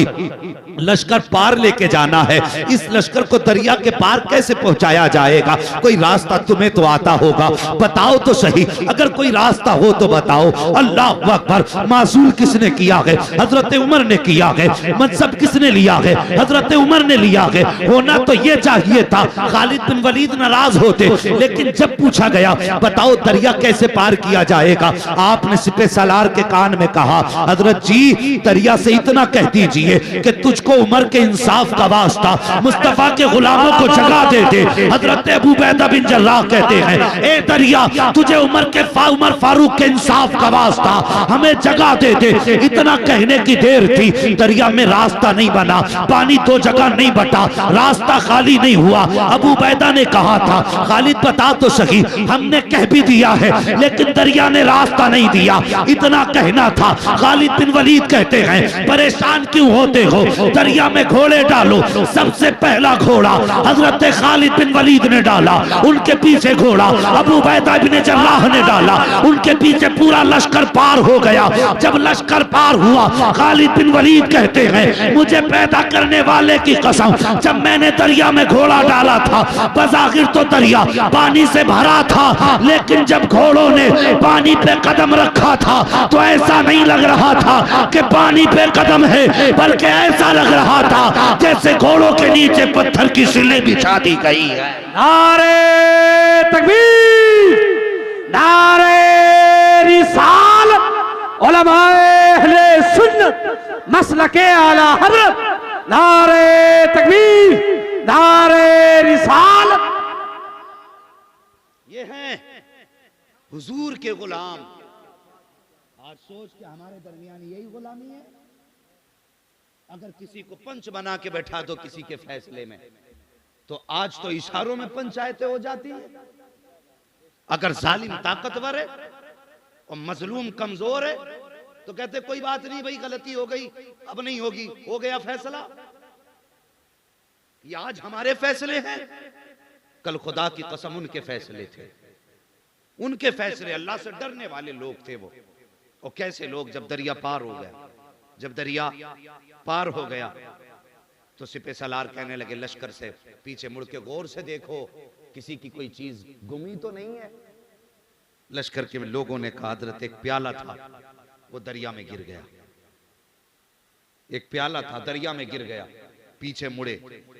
S1: लश्कर पार लेके जाना है, इस लश्कर को दरिया के पार कैसे पहुंचाया जाएगा? कोई रास्ता तुम्हें तो आता होगा, बताओ तो सही, अगर कोई रास्ता हो तो बताओ। अल्लाह अकबर। मासूल किसने किया है? हजरत उमर ने किया है। मनसब किसने लिया है? हजरत उमर ने लिया है। होना तो ये चाहिए था, खालिद बिन वलीद नाराज होते, लेकिन जब पूछा गया बताओ दरिया कैसे पार किया जाएगा, आपने सिपह सलार के कान में कहा हजरत जी दरिया से इतना कह दीजिए कि तुझको इसको उमर के इंसाफ का वास्ता, मुस्तफा के गुलामों को जगा देते। हजरत अबू बैदा बिन जर्राह कहते हैं, ए दरिया तुझे उमर फारूक के इंसाफ का वास्ता हमें जगा देते। इतना कहने की देर थी, दरिया में रास्ता नहीं बना, पानी दो जगह नहीं बटा, रास्ता खाली नहीं हुआ। अबू बैदा ने कहा था, खालिद बता तो सही, हमने कह भी दिया है लेकिन दरिया ने रास्ता नहीं दिया। इतना कहना था। खालिद बिन वलीद कहते हैं, परेशान क्यों होते हो, दरिया में घोड़े डालो। सबसे पहला घोड़ा हजरत खालिद बिन वलीद ने डाला, उनके पीछे घोड़ा अबू बैदा बिन जर्राह ने डाला, उनके पीछे पूरा लश्कर पार हो गया। जब लश्कर पार हुआ, खालिद बिन वलीद कहते हैं, मुझे पैदा करने वाले की कसम, जब मैंने दरिया में घोड़ा डाला था, बज़ाहिर तो दरिया पानी से भरा था, लेकिन जब घोड़ों ने पानी पे कदम रखा था तो ऐसा नहीं लग रहा था कि पानी पे कदम है, बल्कि ऐसा लग रहा था जैसे घोड़ों के नीचे पत्थर की सिलें बिछा दी गई है।
S2: नारे तकबीर, नारे रिसालत, उलमाए अहले सुन्नत मसलके आला हज़रत, नारे तकबीर, नारे रिसालत।
S1: ये हैं हुजूर के गुलाम। आज सोच के हमारे दरमियान यही गुलामी है। अगर किसी को पंच बना के बैठा दो किसी के फैसले में, तो आज तो इशारों में पंचायतें हो जाती है। अगर जालिम ताकतवर है और मजलूम कमजोर है तो कहते कोई बात नहीं भाई, गलती हो गई, अब नहीं होगी, हो गया फैसला। ये आज हमारे फैसले हैं, कल खुदा की कसम उनके फैसले थे। उनके फैसले, अल्लाह से डरने वाले लोग थे वो। और कैसे लोग, जब दरिया पार हो गया, जब दरिया पार हो गया तो सिपह सलार कहने लगे लश्कर से, पीछे मुड़ के गौर से देखो किसी की कोई चीज गुमी तो नहीं है। लश्कर के लोगों ने कहा, हजरत एक प्याला था वो दरिया में गिर गया, एक प्याला था दरिया में गिर गया। पीछे मुड़े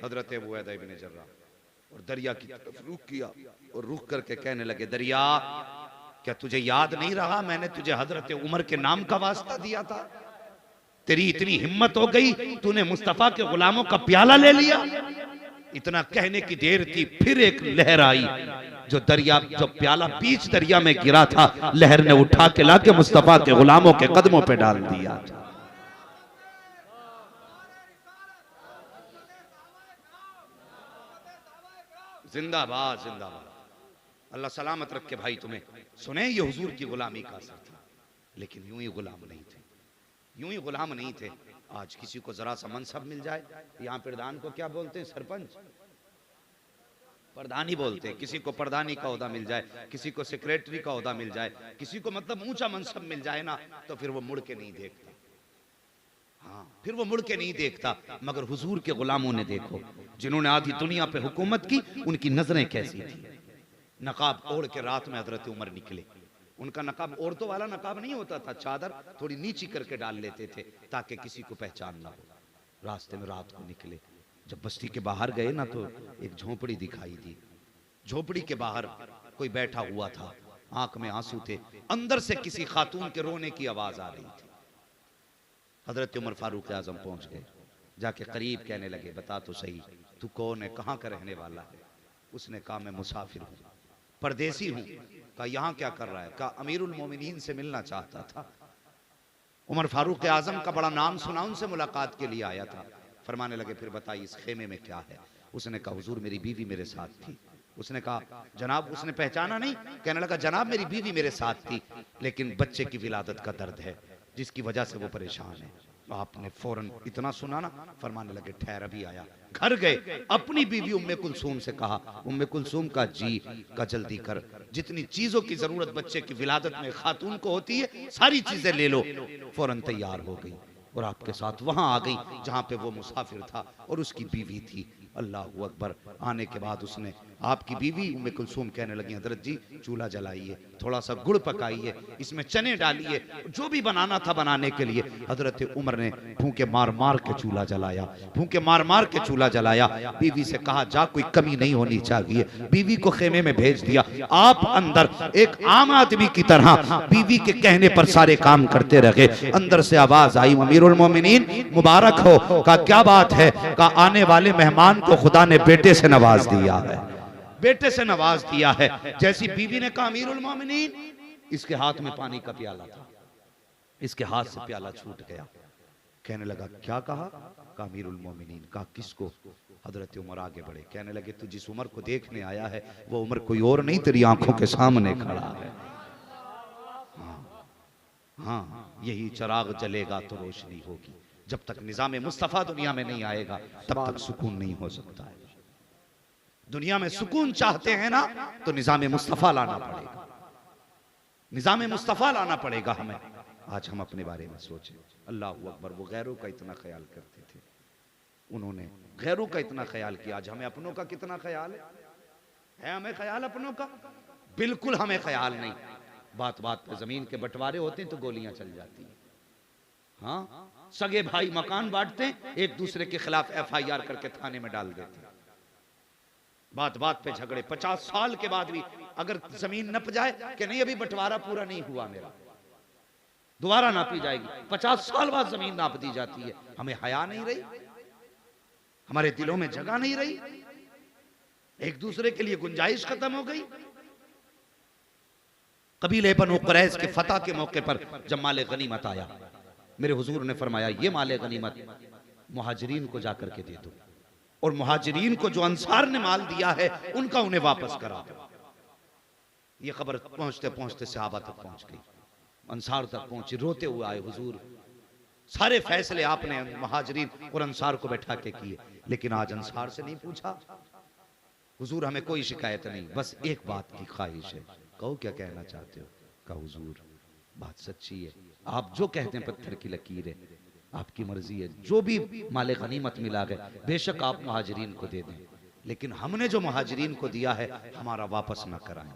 S1: हजरत अबू बैदा इब्न जर्राह और दरिया की तरफ रुख किया और रुख करके कहने लगे, दरिया क्या तुझे याद नहीं रहा मैंने तुझे हजरत उमर के नाम का वास्ता दिया था? तेरी इतनी हिम्मत हो गई, तूने मुस्तफा के गुलामों का प्याला ले लिया। इतना कहने की देर थी, फिर एक लहर आई जो प्याला बीच दरिया में गिरा था, लहर ने उठा के लाके मुस्तफा के गुलामों के कदमों पे डाल दिया। जिंदाबाद जिंदाबाद, अल्लाह सलामत रखे भाई तुम्हें। सुने, ये हुजूर की गुलामी का असर था, लेकिन यूं ही गुलाम नहीं थे, यूं ही गुलाम नहीं थे। आज किसी को जरा सा मनसब मिल जाए, यहाँ प्रधान को क्या बोलते हैं, सरपंच, प्रधान ही बोलते हैं। किसी को प्रधानी का ओहदा मिल जाए, किसी को सेक्रेटरी का ओहदा मिल जाए, किसी को मतलब ऊंचा मनसब मिल जाए ना, तो फिर वो मुड़ के नहीं देखता। हाँ, फिर वो मुड़ के नहीं देखता। मगर हुजूर के गुलामों ने देखो, जिन्होंने आधी दुनिया पे हुकूमत की, उनकी नजरें कैसी थी। नकाब ओढ़ के रात में हजरत उमर निकले। उनका नकाब औरतों वाला नकाब नहीं होता था, चादर थोड़ी नीची करके डाल लेते थे ताकि किसी को पहचान ना हो। रास्ते में रात को निकले, जब बस्ती के बाहर गए ना तो एक झोपड़ी दिखाई दी। झोपड़ी के बाहर कोई बैठा हुआ था, आंख में आंसू थे, अंदर से किसी खातून के रोने की आवाज आ रही थी। हजरत उमर फारूक आजम पहुंच गए, जाके करीब कहने लगे, बता तो सही तू कौन है, कहाँ का रहने वाला है? उसने कहा मैं मुसाफिर हूँ, परदेसी हूँ। कहा यहाँ क्या कर रहा है? कहा अमीरुल मोमिनीन से मिलना चाहता था। उमर फारूक आजम का बड़ा नाम सुना, उनसे मुलाकात के लिए आया था। फरमाने लगे, फिर बताइए इस खेमे में क्या है? उसने कहा हुजूर मेरी बीवी मेरे साथ थी। उसने कहा जनाब, उसने पहचाना नहीं? कहने लगा जनाब मेरी बीवी मेरे साथ थी, लेकिन बच्चे की विलादत का दर्द है जिसकी वजह से वो परेशान है। आपने फौरन इतना सुना ना, फरमाने लगे ठहर अभी आया। घर गए, अपनी बीवी उम्मे कुलसूम से कहा, उम्मे कुलसूम का जी का जल्दी कर, जितनी चीजों की जरूरत बच्चे की विलादत में खातून को होती है सारी चीजें ले लो। फौरन तैयार हो गई और आपके साथ वहां आ गई जहां पे वो मुसाफिर था और उसकी बीवी थी। अल्लाह अकबर। आने के बाद उसने आपकी बीवी उम्मे कुलसूम कहने लगी, हजरत जी चूल्हा जलाइए, थोड़ा सा गुड़ पकाइए, इसमें चने डालिए, जो भी बनाना था बनाने के लिए। हजरत उमर ने फूंके मार मार के चूल्हा जलाया, फूंके मार मार के चूल्हा जलाया। बीवी से कहा जा, कोई कमी नहीं होनी चाहिए। बीवी को खेमे में भेज दिया। आप अंदर एक आम आदमी की तरह बीवी के कहने पर सारे काम करते रहे। अंदर से आवाज आई, अमीरुल मोमिनीन मुबारक हो। कहा क्या बात है? कहा आने वाले मेहमान को खुदा ने बेटे से नवाज दिया है, बेटे से नवाज दिया है। जैसी बीवी ने कहा अमीरुल मोमिनीन, इसके हाथ में पानी का प्याला था, इसके हाथ से प्याला छूट गया। कहने लगा क्या कहा? कहा अमीरुल मोमिनीन। कहा किसको? हजरत उमर आगे बढ़े, कहने लगे तू जिस उमर को देखने आया है वो उमर कोई और नहीं, तेरी आंखों के सामने खड़ा है। हाँ, यही चिराग जलेगा तो रोशनी होगी। जब तक निजाम मुस्तफा दुनिया में नहीं आएगा तब तक सुकून नहीं हो सकता है। दुनिया में सुकून चाहते हैं ना तो निजाम मुस्तफा लाना पड़ेगा, निजाम मुस्तफा लाना पड़ेगा हमें। आज हम अपने बारे में सोचें। अल्लाह अकबर, वो गैरों का इतना ख्याल करते थे, उन्होंने गैरों का इतना ख्याल किया। आज हमें अपनों का कितना ख्याल है हमें ख्याल अपनों का? बिल्कुल हमें ख्याल नहीं। बात बात पे जमीन के बंटवारे होते हैं तो गोलियां चल जाती हैं। हाँ, सगे भाई मकान बांटते हैं, एक दूसरे के खिलाफ FIR करके थाने में डाल देते हैं। बात बात पे झगड़े। 50 साल के बाद भी अगर जमीन नप जाए कि नहीं अभी बंटवारा पूरा नहीं हुआ मेरा, दोबारा नापी जाएगी। 50 साल बाद जमीन नाप दी जाती है। हमें हया नहीं रही, हमारे दिलों में जगह नहीं रही, एक दूसरे के लिए गुंजाइश खत्म हो गई। कबीले बनु कुरैश के फतह के मौके पर जब माले गनीमत आया, मेरे हुजूर ने फरमाया ये माले गनीमत मुहाजिरीन को जाकर के दे दो, और मुहाजिरीन को जो अंसार ने माल दिया है उनका उन्हें वापस करा दो। ये खबर पहुंचते पहुंचते सहाबा तक पहुंच गई, अंसार तक पहुंची। रोते हुए आए हुजूर, सारे फैसले आपने मुहाजिरीन और अंसार को बैठा के किए, लेकिन आज अंसार से नहीं पूछा। हुजूर हमें कोई शिकायत नहीं, बस एक बात की ख्वाहिश है। कहो क्या कहना चाहते हो? कहा हुजूर बात सच्ची है, आप जो कहते हैं पत्थर की लकीर है, आपकी मर्जी है। जो भी माले गनीमत मिला है बेशक आप मुहाजिरीन को दे दें, लेकिन हमने जो मुहाजिरीन को दिया है हमारा वापस ना कराएं,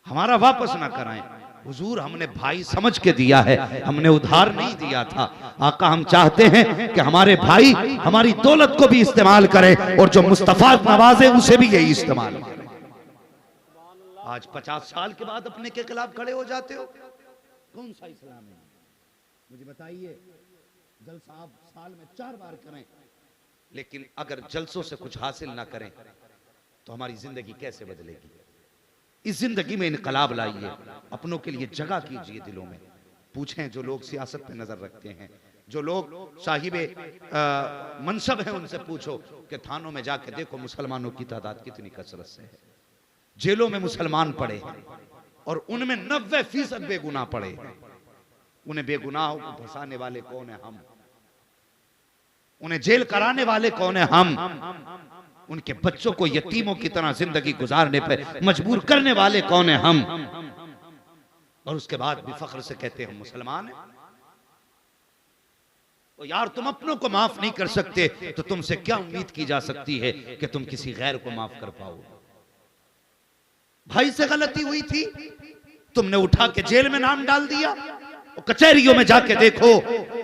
S1: हमारा वापस ना कराएं। हुजूर हमने भाई समझ के दिया है, हमने उधार नहीं दिया था। आका हम चाहते हैं कि हमारे भाई हमारी दौलत को भी इस्तेमाल करें और जो मुस्तफा नवाजे उसे भी यही इस्तेमाल करें। आज 50 साल के बाद अपने के खिलाफ खड़े हो जाते हो, कौन सा इस्लाम है? मुझे बताइए। जलसा आप साल में 4 बार करें, लेकिन अगर जलसों से कुछ हासिल ना करें तो हमारी जिंदगी कैसे बदलेगी? इस जिंदगी में इनकलाब लाइए, अपनों के लिए जगह कीजिए दिलों में। पूछें जो लोग सियासत पे नजर रखते हैं, जो लोग साहिबे मनसब हैं, उनसे पूछो कि थानों में जाके देखो मुसलमानों की तादाद कितनी कसरत से है। जेलों में मुसलमान पड़े हैं और उनमें 90% बेगुनाह पड़े हैं। उन्हें बेगुनाहों को फंसाने वाले कौन है? हम। उन्हें जेल कराने वाले कौन है? हम। उनके बच्चों को यतीमों की तरह जिंदगी गुजारने पर मजबूर करने वाले कौन है? हम। और उसके बाद भी फख्र से कहते हैं हम मुसलमान हैं। तो यार तुम अपनों को माफ नहीं कर सकते तो तुमसे क्या उम्मीद की जा सकती है कि तुम किसी गैर को माफ कर पाओ? भाई से गलती हुई थी, तुमने उठा के जेल में नाम डाल दिया। कचहरियों में जाके देखो,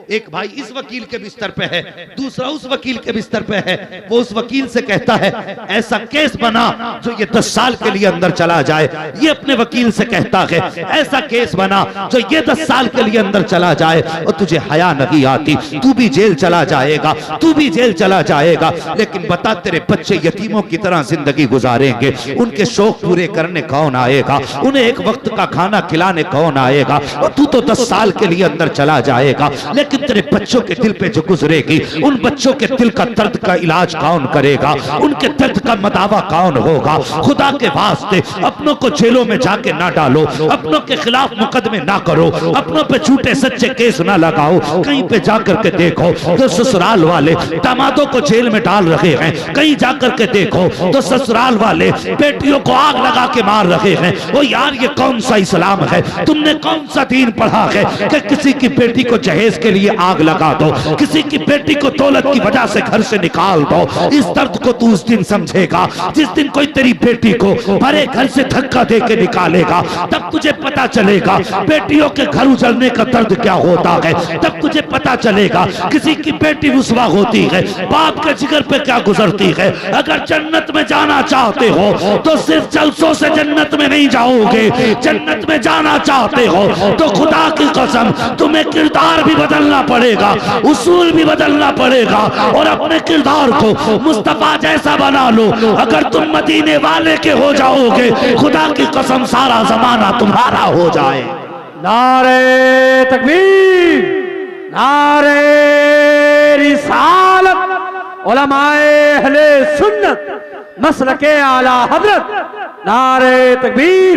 S1: एक भाई इस वकील के बिस्तर पे है, दूसरा उस वकील के बिस्तर पे है। वो उस वकील से कहता है ऐसा केस बना जो ये 10 साल के लिए अंदर चला जाए। ये अपने वकील से कहता है ऐसा केस बना जो ये 10 साल के लिए अंदर चला जाए। और तुझे हया नहीं आती, तू भी जेल चला जाएगा, तू भी जेल चला जाएगा। लेकिन बता तेरे बच्चे यतीमों की तरह जिंदगी गुजारेंगे, उनके शौक पूरे करने कौन आएगा? उन्हें एक वक्त का खाना खिलाने कौन आएगा? और तू तो 10 साल के लिए अंदर चला जाएगा, लेकिन तेरे बच्चों के दिल पे जो गुजरेगी, उन बच्चों के दिल का दर्द का इलाज कौन करेगा? उनके दर्द का मदावा कौन होगा? खुदा के वास्ते अपनों को जेलों में जाके ना डालो, अपनों के खिलाफ मुकदमे ना करो, अपनों पे झूठे सच्चे केस ना लगाओ। कहीं पे जाकर के देखो तो ससुराल वाले दामादों को जेल में डाल रहे हैं, कहीं जाकर के देखो तो ससुराल वाले बेटियों को आग लगा के मार रहे हैं। वो यार ये कौन सा इस्लाम है? तुमने कौन सा दीन पढ़ा है
S2: कि किसी की बेटी को जहेज के लिए आग लगा दो, किसी की बेटी को दौलत की वजह से घर से निकाल दो। इस दर्द को तू उस दिन समझेगा जिस दिन कोई तेरी बेटी को भरे घर से धक्का दे के निकालेगा। तब तुझे पता चलेगा बेटियों के घर उजड़ने का दर्द क्या होता है। तब तुझे पता चलेगा किसी की बेटी रुसवा होती है, बाप के जिगर पे क्या गुजरती है। अगर जन्नत में जाना चाहते हो तो सिर्फ जलसों से जन्नत में नहीं जाओगे। जन्नत में जाना चाहते हो तो खुदा की कसम तुम्हें किरदार भी बदलना पड़ेगा, उसूल भी बदलना पड़ेगा और अपने किरदार को मुस्तफा जैसा बना लो। अगर तुम मदीने वाले के हो जाओगे, खुदा की कसम सारा जमाना तुम्हारा हो जाए। नारे तकबीर, नारे रिसालत, उलमाए अहले सुन्नत मसलके आला हजरत, नारे तकबीर,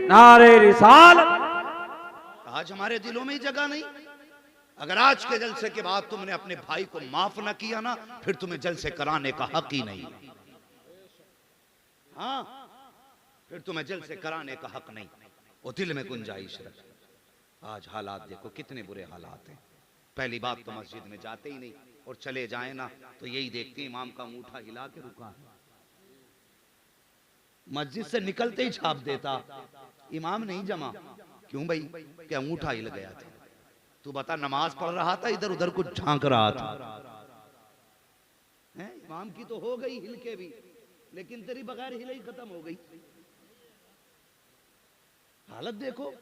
S2: नारे रिसालत।
S1: आज हमारे दिलों में ही जगह नहीं। अगर आज के जलसे के बाद तुमने अपने भाई को माफ ना किया ना, फिर तुम्हें जलसे कराने का हक ही नहीं। हाँ, फिर तुम्हें जलसे कराने का हक नहीं। वो दिल में गुंजाइश रख। आज हालात देखो कितने बुरे हालात हैं। पहली बात तो मस्जिद में जाते ही नहीं, और चले जाए ना तो यही देखते इमाम का अंगूठा हिला के रुका है। मस्जिद से निकलते ही छाप देता इमाम नहीं जमा। क्यों भाई? क्या अंगूठा हिल गया था? तू बता, नमाज पढ़ रहा था, इधर उधर कुछ झांक रहा था। इमाम की तो हो गई हिल के भी, लेकिन तेरी बगैर हिले ही खत्म हो गई। हालत देखो,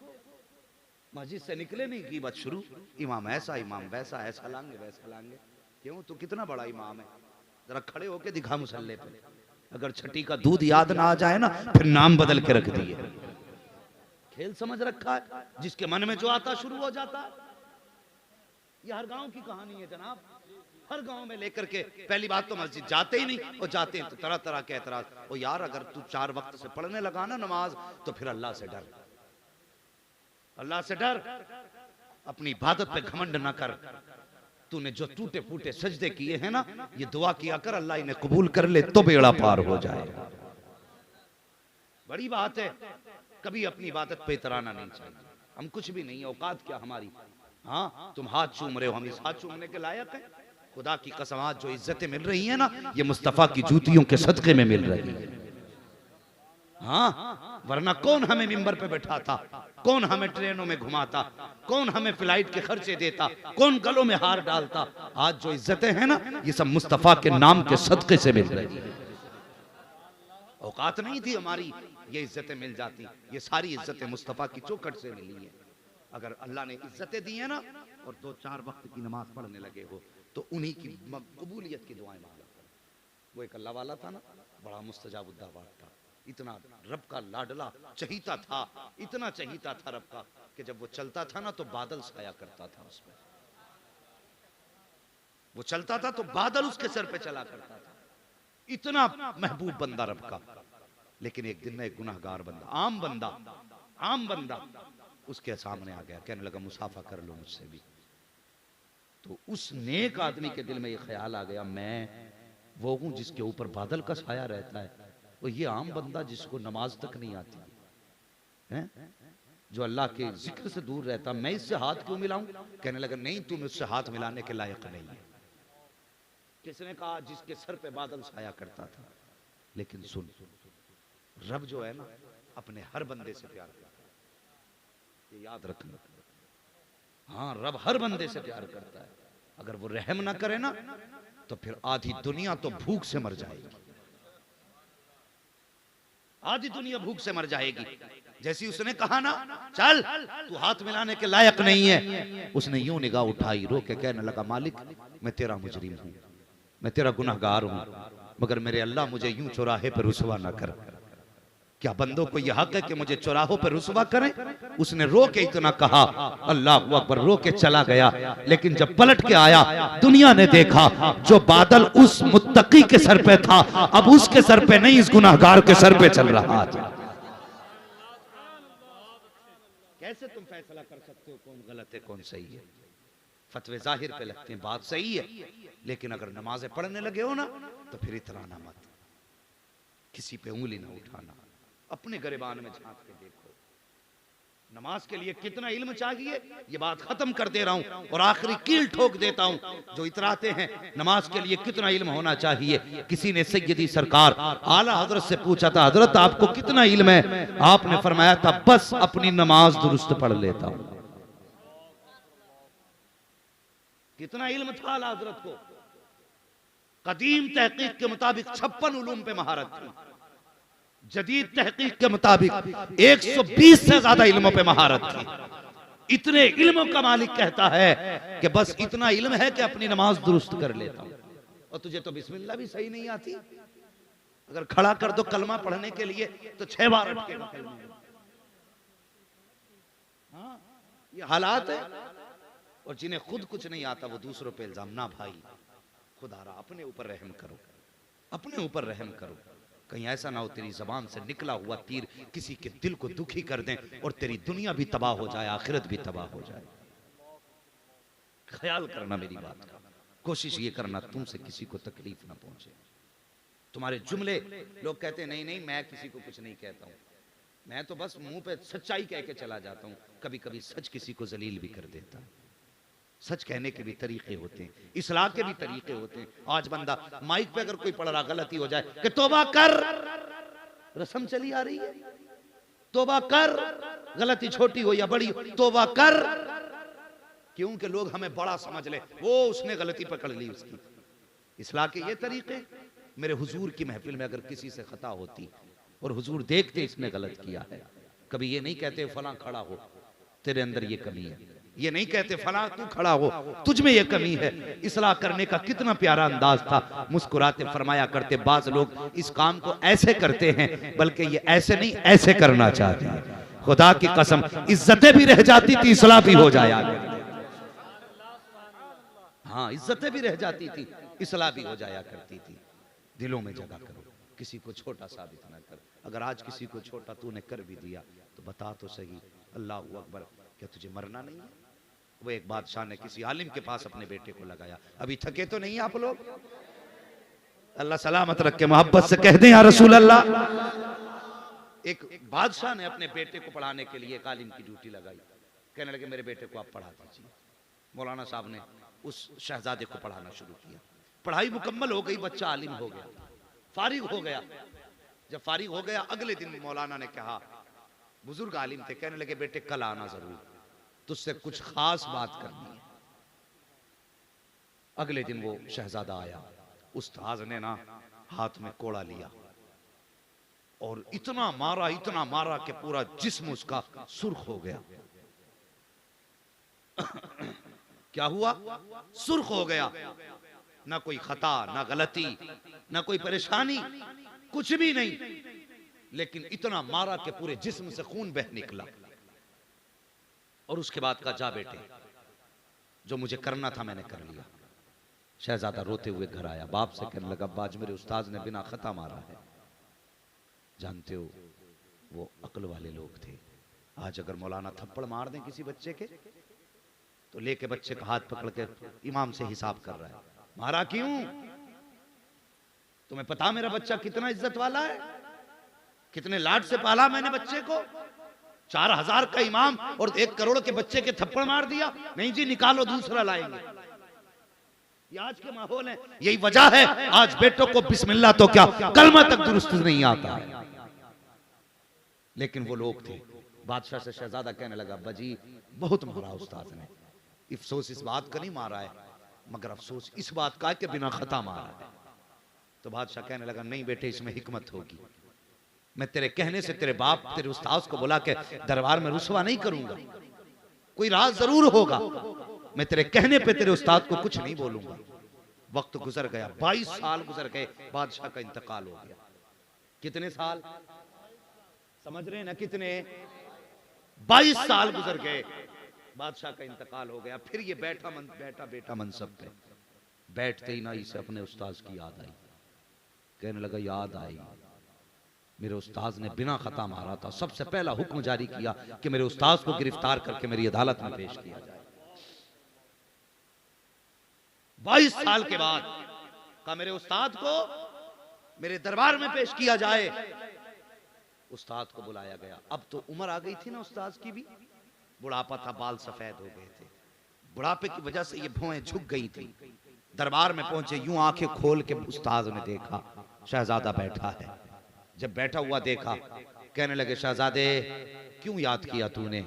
S1: मस्जिद से निकले नहीं की बात शुरू, इमाम ऐसा इमाम वैसा, ऐसा लाएंगे वैसा लाएंगे। क्यों? तू कितना बड़ा इमाम है, जरा खड़े होके दिखा मुसल्ले पे। अगर छठी का दूध याद ना आ जाए ना, फिर नाम बदल के रख दिए। खेल समझ रखा है, जिसके मन में जो आता शुरू हो जाता है। ये हर गांव की कहानी है जनाब। हर गांव में लेकर के पहली बात तो मस्जिद जाते ही नहीं, और जाते हैं तो तरह तरह के एतराज। ओ यार, अगर तू 4 वक्त से पढ़ने लगा ना नमाज, तो फिर अल्लाह से डर, अल्लाह से डर। अपनी इबादत पे घमंड ना कर। तूने जो टूटे फूटे सजदे किए हैं ना, ये दुआ किया कर अल्लाह इन्हें कबूल कर ले तो बेड़ा पार हो जाए। बड़ी बात है। कभी अपनी इबादत पे इतराना नहीं चाहिए। हम कुछ भी नहीं, औकात क्या हमारी। हाँ, तुम हाथ चूम रहे हो, हम इस हाथ चूमने के लायक हैं? खुदा की कसम, आज जो इज्जतें मिल रही हैं ना, ये मुस्तफा की जूतियों के सदके में मिल रही है। हाँ, वरना कौन हमें मिंबर पे बैठाता, कौन हमें ट्रेनों में घुमाता, कौन हमें फ्लाइट के खर्चे देता, कौन गलों में हार डालता। आज जो इज्जतें हैं ना, ये सब मुस्तफा के नाम के सदके से मिल रही है। औकात नहीं थी हमारी, ये इज्जतें मिल जाती। ये सारी इज्जतें मुस्तफा की चौखट से मिली है। अगर अल्लाह ने इज्जतें दी है ना, और 2-4 वक्त की नमाज पढ़ने लगे हो, तो उन्हीं की कबूलियत की दुआएं मांगा। वो एक अल्लाह वाला था ना, बड़ा मुस्तजाब दावा था, इतना रब का लाडला चहीता था, इतना चहीता था रब का, कि जब वो चलता था ना तो बादल छाया करता था उसमें। वो चलता था तो बादल उसके सर पे चला करता था। इतना महबूब बंदा रब का। लेकिन एक दिन में एक गुनाहगार बंदा, आम बंदा उसके सामने आ गया, कहने लगा मुसाफा कर लो मुझसे भी। तो उस नेक आदमी के दिल में ये ख्याल आ गया, मैं वो हूं जिसके ऊपर बादल का साया रहता है, और ये आम बंदा जिसको नमाज तक नहीं आती है, जो अल्लाह के जिक्र से दूर रहता, मैं इससे हाथ क्यों मिलाऊं? कहने लगा नहीं, तुम उससे हाथ मिलाने के लायक नहीं है। किसने कहा? जिसके सर पे बादल छाया करता था। लेकिन सुन, रब जो है ना, अपने हर बंदे से प्यार करता है, ये याद रखना। हाँ, रब हर बंदे से प्यार करता है। अगर वो रहम ना करे ना, तो फिर आधी दुनिया तो भूख से मर जाएगी। आधी दुनिया भूख से मर जाएगी। जैसी उसने कहा ना, चल तू हाथ मिलाने के लायक नहीं है, उसने यूं निगाह उठाई, रो के कहने लगा, मालिक मैं तेरा मुजरिम हूं, मैं तेरा गुनहगार हूं, मगर मेरे अल्लाह मुझे यूं चौराहे पर रुसवा ना कर। क्या बंदों को यह हक है कि मुझे चौराहों पर रुसवा करें? उसने रो के इतना कहा, अल्लाह अकबर, रो के चला गया। लेकिन जब पलट के आया, दुनिया ने देखा जो बादल उस मुत्तकी के सर पे था, अब उसके सर पे नहीं, इस गुनाहगार के सर पे चल रहा था। कैसे तुम फैसला कर सकते हो कौन गलत है कौन सही है? फतवे जाहिर पे लगते हैं, बात सही है, लेकिन अगर नमाजें पढ़ने लगे हो ना, तो फिर इतराना मत, किसी पे उंगली ना उठाना, अपने गिरबान में झांक के देखो। नमाज के लिए कितना इल्म चाहिए, ये बात खत्म कर दे रहा हूं और आखिरी कील ठोक देता हूं जो इतराते हैं नमाज के लिए कितना इल्म होना चाहिए। किसी ने सैयदी सरकार आला हजरत से पूछा था, हजरत आपको कितना इल्म है? आपने फरमाया था, बस अपनी नमाज दुरुस्त पढ़ लेता हूं। कितना इल्म था आला हजरत को? कदीम तहकीक के मुताबिक 56 उलूम पे महारत थी, जदीद तहकीक के मुताबिक 120 से ज्यादा इल्मों पे महारत थी। इतने इल्मों का मालिक कहता है कि बस इतना इल्म है कि अपनी नमाज दुरुस्त कर लेता हूं। और तुझे तो बिस्मिल्लाह भी सही नहीं आती, अगर खड़ा कर दो कलमा पढ़ने के लिए तो 6 बार अटकेगा कलमा। हाँ, ये हालात है। और जिन्हें खुद कुछ नहीं आता वो दूसरों पे इल्जाम। ना भाई, खुदा रहा अपने ऊपर रहम करो, अपने ऊपर रहम करो। कहीं ऐसा ना हो तेरी जबान से निकला हुआ तीर किसी के दिल को दुखी कर दें और तेरी दुनिया भी तबाह हो जाए, आखिरत भी तबाह हो जाए। ख्याल करना मेरी बात का, कोशिश ये करना तुमसे किसी को तकलीफ ना पहुंचे। तुम्हारे जुमले, लोग कहते हैं नहीं नहीं मैं किसी को कुछ नहीं कहता हूं, मैं तो बस मुंह पे सच्चाई कह के चला जाता हूं। कभी कभी सच किसी को जलील भी कर देता है। सच कहने के भी तरीके होते हैं, इस्लाह के भी तरीके होते हैं। आज बंदा माइक पे अगर कोई पढ़ रहा गलती हो जाए कि तौबा कर, रस्म चली आ रही है, तौबा कर, गलती छोटी हो या बड़ी हो तौबा कर। क्योंकि लोग हमें बड़ा समझ ले, वो उसने गलती पकड़ ली उसकी। इस्लाह के ये तरीके। मेरे हुजूर की महफिल में अगर किसी से खता होती और हुजूर देखते इसने गलत किया है, कभी ये नहीं कहते फलां खड़ा हो तेरे अंदर ये कमी है, ये नहीं कहते फलां तू खड़ा हो तुझ में ये कमी है। इस्लाह करने का कितना प्यारा अंदाज था। मुस्कुराते फरमाया करते, बाज लोग इस काम को ऐसे करते हैं बल्कि ये ऐसे नहीं ऐसे करना चाहते हैं। खुदा की कसम इज्जतें भी रह जाती थी, इस्लाह भी हो जाया। हाँ, इज्जतें भी रह जाती थी, इस्लाह भी हो जाया करती थी। दिलों में जगह करो, किसी को छोटा साबित न कर। अगर आज किसी को छोटा तूने कर भी दिया तो बता तो सही, अल्लाह अकबर, क्या तुझे मरना नहीं है? वो एक बादशाह ने किसी आलिम के पास अपने बेटे को लगाया। अभी थके तो नहीं आप लोग? अल्लाह सलामत रख के मोहब्बत से कह दें या रसूल अल्लाह। एक बादशाह ने अपने बेटे को पढ़ाने के लिए एक आलिम की ड्यूटी लगाई। कहने लगे मेरे बेटे को आप पढ़ा दीजिए। मौलाना साहब ने उस शहजादे को पढ़ाना शुरू किया। पढ़ाई मुकम्मल हो गई, बच्चा आलिम हो गया, फारिग हो गया। जब फारिग हो गया अगले दिन मौलाना ने कहा, बुजुर्ग आलिम थे, कहने लगे बेटे कल आना जरूर, तुझसे कुछ खास बात करनी है। अगले दिन वो शहजादा आया। उस्ताद ने ना हाथ में कोड़ा लिया और इतना मारा कि पूरा जिस्म उसका सुर्ख हो गया। क्या हुआ? सुर्ख हो गया। ना कोई खता, ना गलती, ना कोई परेशानी, कुछ भी नहीं, लेकिन इतना मारा कि पूरे जिस्म से खून बह निकला। और उसके बाद कहा जा बेटे, जो मुझे करना था मैंने कर लिया। शहजादा रोते हुए घर आया, बाप से कहने लगा बाज मेरे उस्ताद ने बिना खता मारा है। जानते हो वो अक्ल वाले लोग थे। आज अगर मौलाना थप्पड़ मार दें किसी बच्चे के तो लेके बच्चे का हाथ पकड़ के इमाम से हिसाब कर रहा है, मारा क्यों? तुम्हें पता मेरा बच्चा कितना इज्जत वाला है, कितने लाड से पाला मैंने बच्चे को। 4000 का इमाम और 1 करोड़ के बच्चे के थप्पड़ मार दिया। नहीं जी, निकालो, दूसरा लाएंगे। ये आज के माहौल है, यही वजह है आज बेटों को बिस्मिल्लाह तो क्या कलमा तक दुरुस्त नहीं आता है। लेकिन वो लोग थे। बादशाह से शहजादा कहने लगा बजी बहुत मारा उस्ताद ने, अफसोस इस बात का नहीं मारा है मगर अफसोस इस बात का है कि बिना खता मारा है। तो बादशाह कहने लगा नहीं बेटे, इसमें हिकमत होगी। मैं तेरे कहने से तेरे बाप तेरे उस्ताद को बुला के दरबार में रुसवा नहीं करूंगा, कोई राज जरूर होगा। मैं तेरे कहने पे तेरे उस्ताद को कुछ नहीं बोलूंगा। वक्त गुजर गया, 22 साल गुजर गए, बादशाह का इंतकाल हो गया। कितने साल समझ रहे हैं ना? कितने? 22 साल गुजर गए, बादशाह का इंतकाल हो गया। फिर ये बैठा बेटा मनसब पे, बैठते ही ना इसे अपने उस्ताद की याद आई। कहने लगा याद आई, मेरे उस्ताद ने बिना खता मारा था। सबसे पहला हुक्म जारी किया कि मेरे उस्ताद को गिरफ्तार करके मेरी अदालत में पेश किया जाए। 22 साल के बाद कहा मेरे उस्ताद को मेरे दरबार में पेश किया जाए। उस्ताद को बुलाया गया। अब तो उम्र आ गई थी ना उस्ताद की भी, बुढ़ापा था, बाल सफेद हो गए थे, बुढ़ापे की वजह से ये भौएं झुक गई थी। दरबार में पहुंचे, यूं आंखें खोल के उस्ताद ने देखा शहजादा बैठा है। जब बैठा हुआ देखा, कहने लगे शहजादे क्यों याद किया तूने?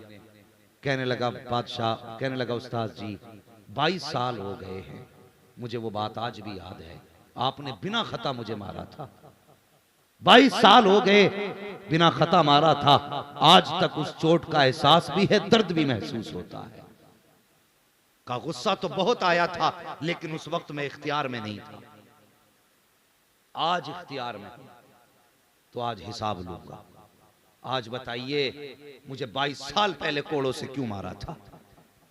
S1: कहने लगा बादशाह, कहने लगा उस्ताद जी 22 साल हो गए हैं, मुझे वो बात आज भी याद है, आपने बिना खता मुझे मारा था। 22 साल हो गए बिना खता मारा था, आज तक उस चोट का एहसास भी है, दर्द भी महसूस होता है। का गुस्सा तो बहुत आया था, लेकिन उस वक्त मैं इख्तियार में नहीं था, आज इख्तियार में हूं, तो आज हिसाब लूंगा। आज बताइए मुझे 22 साल पहले कोड़ों से क्यों मारा था?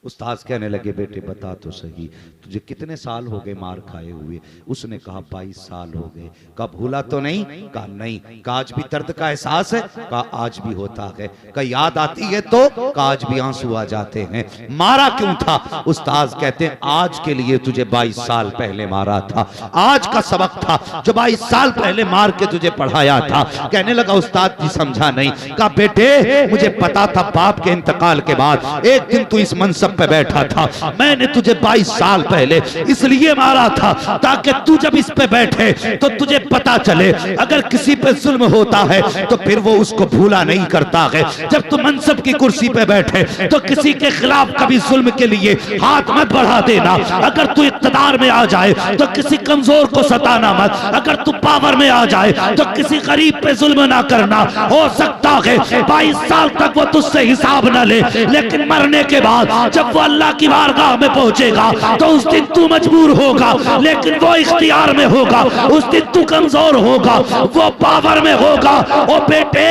S1: उस्ताद कहने लगे बेटे बता तो सही, तुझे कितने साल हो गए मार खाए हुए? उसने कहा 22 साल हो गए। कहा भूला तो नहीं? कहा नहीं। कहा आज भी दर्द का एहसास है? कहा आज भी होता है। कहा याद आती है तो? कहा आज भी आंसू आ जाते हैं। मारा क्यों था? उस्ताद कहते हैं आज के लिए तुझे 22 साल पहले मारा था, आज का सबक था जो 22 साल पहले मार के तुझे पढ़ाया था। कहने लगा उस्ताद जी समझा नहीं। कहा बेटे मुझे पता था बाप के इंतकाल के बाद एक दिन तू इस मनसब पे बैठा था, मैंने तुझे 22 साल पहले इसलिए मारा था ताकि तू जब इस पे बैठे तो तुझे पता चले अगर किसी पे जुल्म होता है तो फिर वो उसको भूला नहीं करता है। जब तू मनसब की कुर्सी पे बैठे तो किसी के खिलाफ कभी जुल्म के लिए हाथ मत बढ़ा देना। अगर तू इक़्तिदार में आ जाए तो किसी कमजोर को सताना मत। अगर तू पावर में आ जाए तो किसी गरीब पे जुल्म ना करना। हो सकता है 22 साल तक वो तुझसे हिसाब न ले, लेकिन मरने के बाद जब वो अल्लाह की बारगाह में पहुंचेगा तो उस दिन तू मजबूर होगा, लेकिन वो इख्तियार में होगा। उस दिन तू कमजोर होगा, वो पावर में होगा। ओ बेटे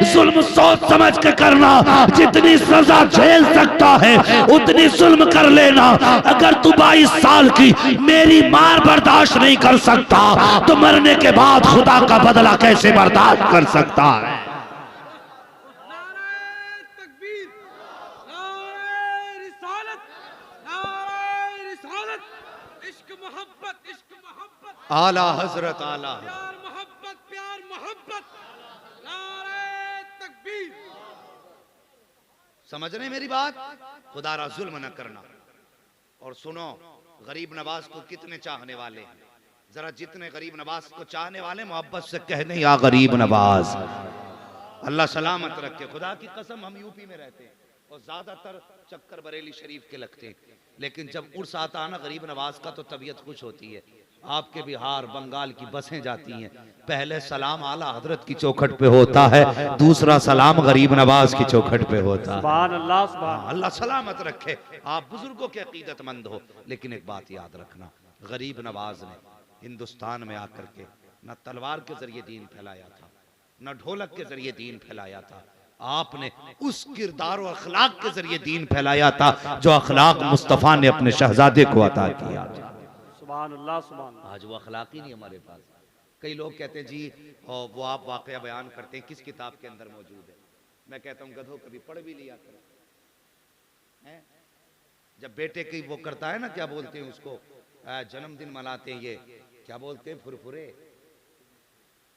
S1: जुल्म सोच समझ के करना, जितनी सजा झेल सकता है उतनी जुल्म कर लेना। अगर तू 22 साल की मेरी मार बर्दाश्त नहीं कर सकता तो मरने के बाद खुदा का बदला कैसे बर्दाश्त कर सकता है? आला हजरत आला
S3: प्यार मोहब्बत, प्यार मोहब्बत, नारे तकबीर।
S1: समझ रहे मेरी बात? खुदारा जुल्म न करना। और सुनो गरीब नवाज को कितने चाहने वाले हैं, जरा जितने गरीब नवाज को चाहने वाले मोहब्बत से कह दें या गरीब नवाज अल्लाह सलामत रखे। खुदा की कसम हम यूपी में रहते हैं और ज्यादातर चक्कर बरेली शरीफ के लगते हैं, लेकिन जब उर्स आता है ना गरीब नवाज का तो तबीयत खुश होती है। आपके बिहार बंगाल की बसें जाती हैं, पहले सलाम आला हजरत की चौखट पे होता है, दूसरा सलाम गरीब नवाज की चौखट पे होता है। अल्लाह सलामत रखे। आप बुजुर्गों के अकीदतमंद हो, लेकिन एक बात याद रखना, गरीब नवाज ने हिंदुस्तान में आकर के न तलवार के जरिए दीन फैलाया था, न ढोलक के जरिए दीन फैलाया था। आपने उस किरदार और अखलाक के जरिए दीन फैलाया था जो अखलाक मुस्तफा ने अपने शहजादे को अता किया। आज वो अखलाक ही नहीं हमारे पास। कई लोग कहते हैं जी वो आप वाकया बयान करते हैं किस किताब के अंदर मौजूद है? मैं कहता हूँ गधों कभी पढ़ भी लिया करो। जब बेटे की वो करता है ना, क्या बोलते हैं उसको, जन्मदिन मनाते हैं, ये क्या बोलते हैं, फुरफुरे?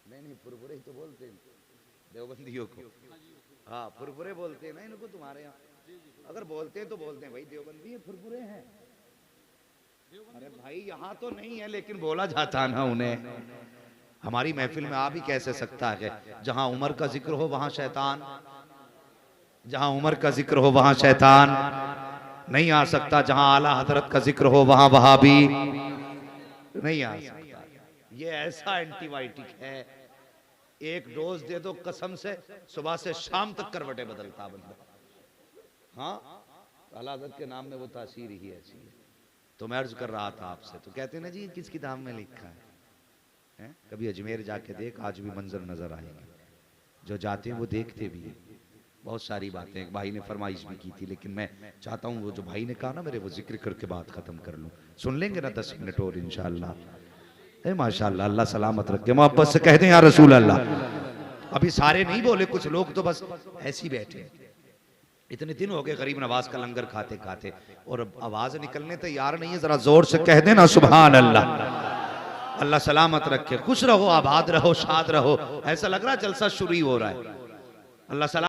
S1: नहीं फुरफुरे ही तो बोलते हैं देवबंदियों को। हाँ फुरफुरे बोलते हैं ना इनको तुम्हारे यहाँ। अगर बोलते हैं तो बोलते हैं भाई देवबंदी है, फुरफुरे हैं। अरे भाई यहाँ तो नहीं है, लेकिन बोला जाता ना उन्हें। हमारी महफिल में आ भी कैसे सकता है? जहां उमर का जिक्र हो वहां शैतान, जहां उमर का जिक्र हो वहां शैतान नहीं आ सकता। जहां आला हजरत का जिक्र हो वहां वहाबी नहीं आ सकता। ये ऐसा एंटीबायोटिक है, एक डोज दे दो कसम से सुबह से शाम तक करवटे बदलता बंदा। हाँ आला हजरत के नाम में वो तासीर ही ऐसी है। तो मैं अर्ज कर रहा था आपसे, तो कहते ना जी किस किताब में लिखा है? कभी अजमेर जाके देख, आज भी मंजर नजर आएंगे। जो जाते हैं वो देखते भी हैं। बहुत सारी बातें एक भाई ने फरमाइश भी की थी, लेकिन मैं चाहता हूँ वो जो भाई ने कहा ना मेरे, वो जिक्र करके बात खत्म कर लूँ। सुन लेंगे ना 10 मिनट और इंशाअल्लाह। माशाअल्लाह अल्लाह सलामत रखे। मोहब्बत से कह दें या रसूल अल्लाह। अभी सारे नहीं बोले, कुछ लोग तो बस ऐसे ही बैठे। इतने दिन हो गए गरीब नवाज का लंगर खाते खाते और आवाज निकलने तैयार नहीं है। जरा जोर से कह देना सुभान अल्लाह। अल्लाह सलामत रखे, खुश रहो, आबाद रहो, शाद रहो। ऐसा लग रहा है जलसा शुरू ही हो रहा है। अल्लाह सलाम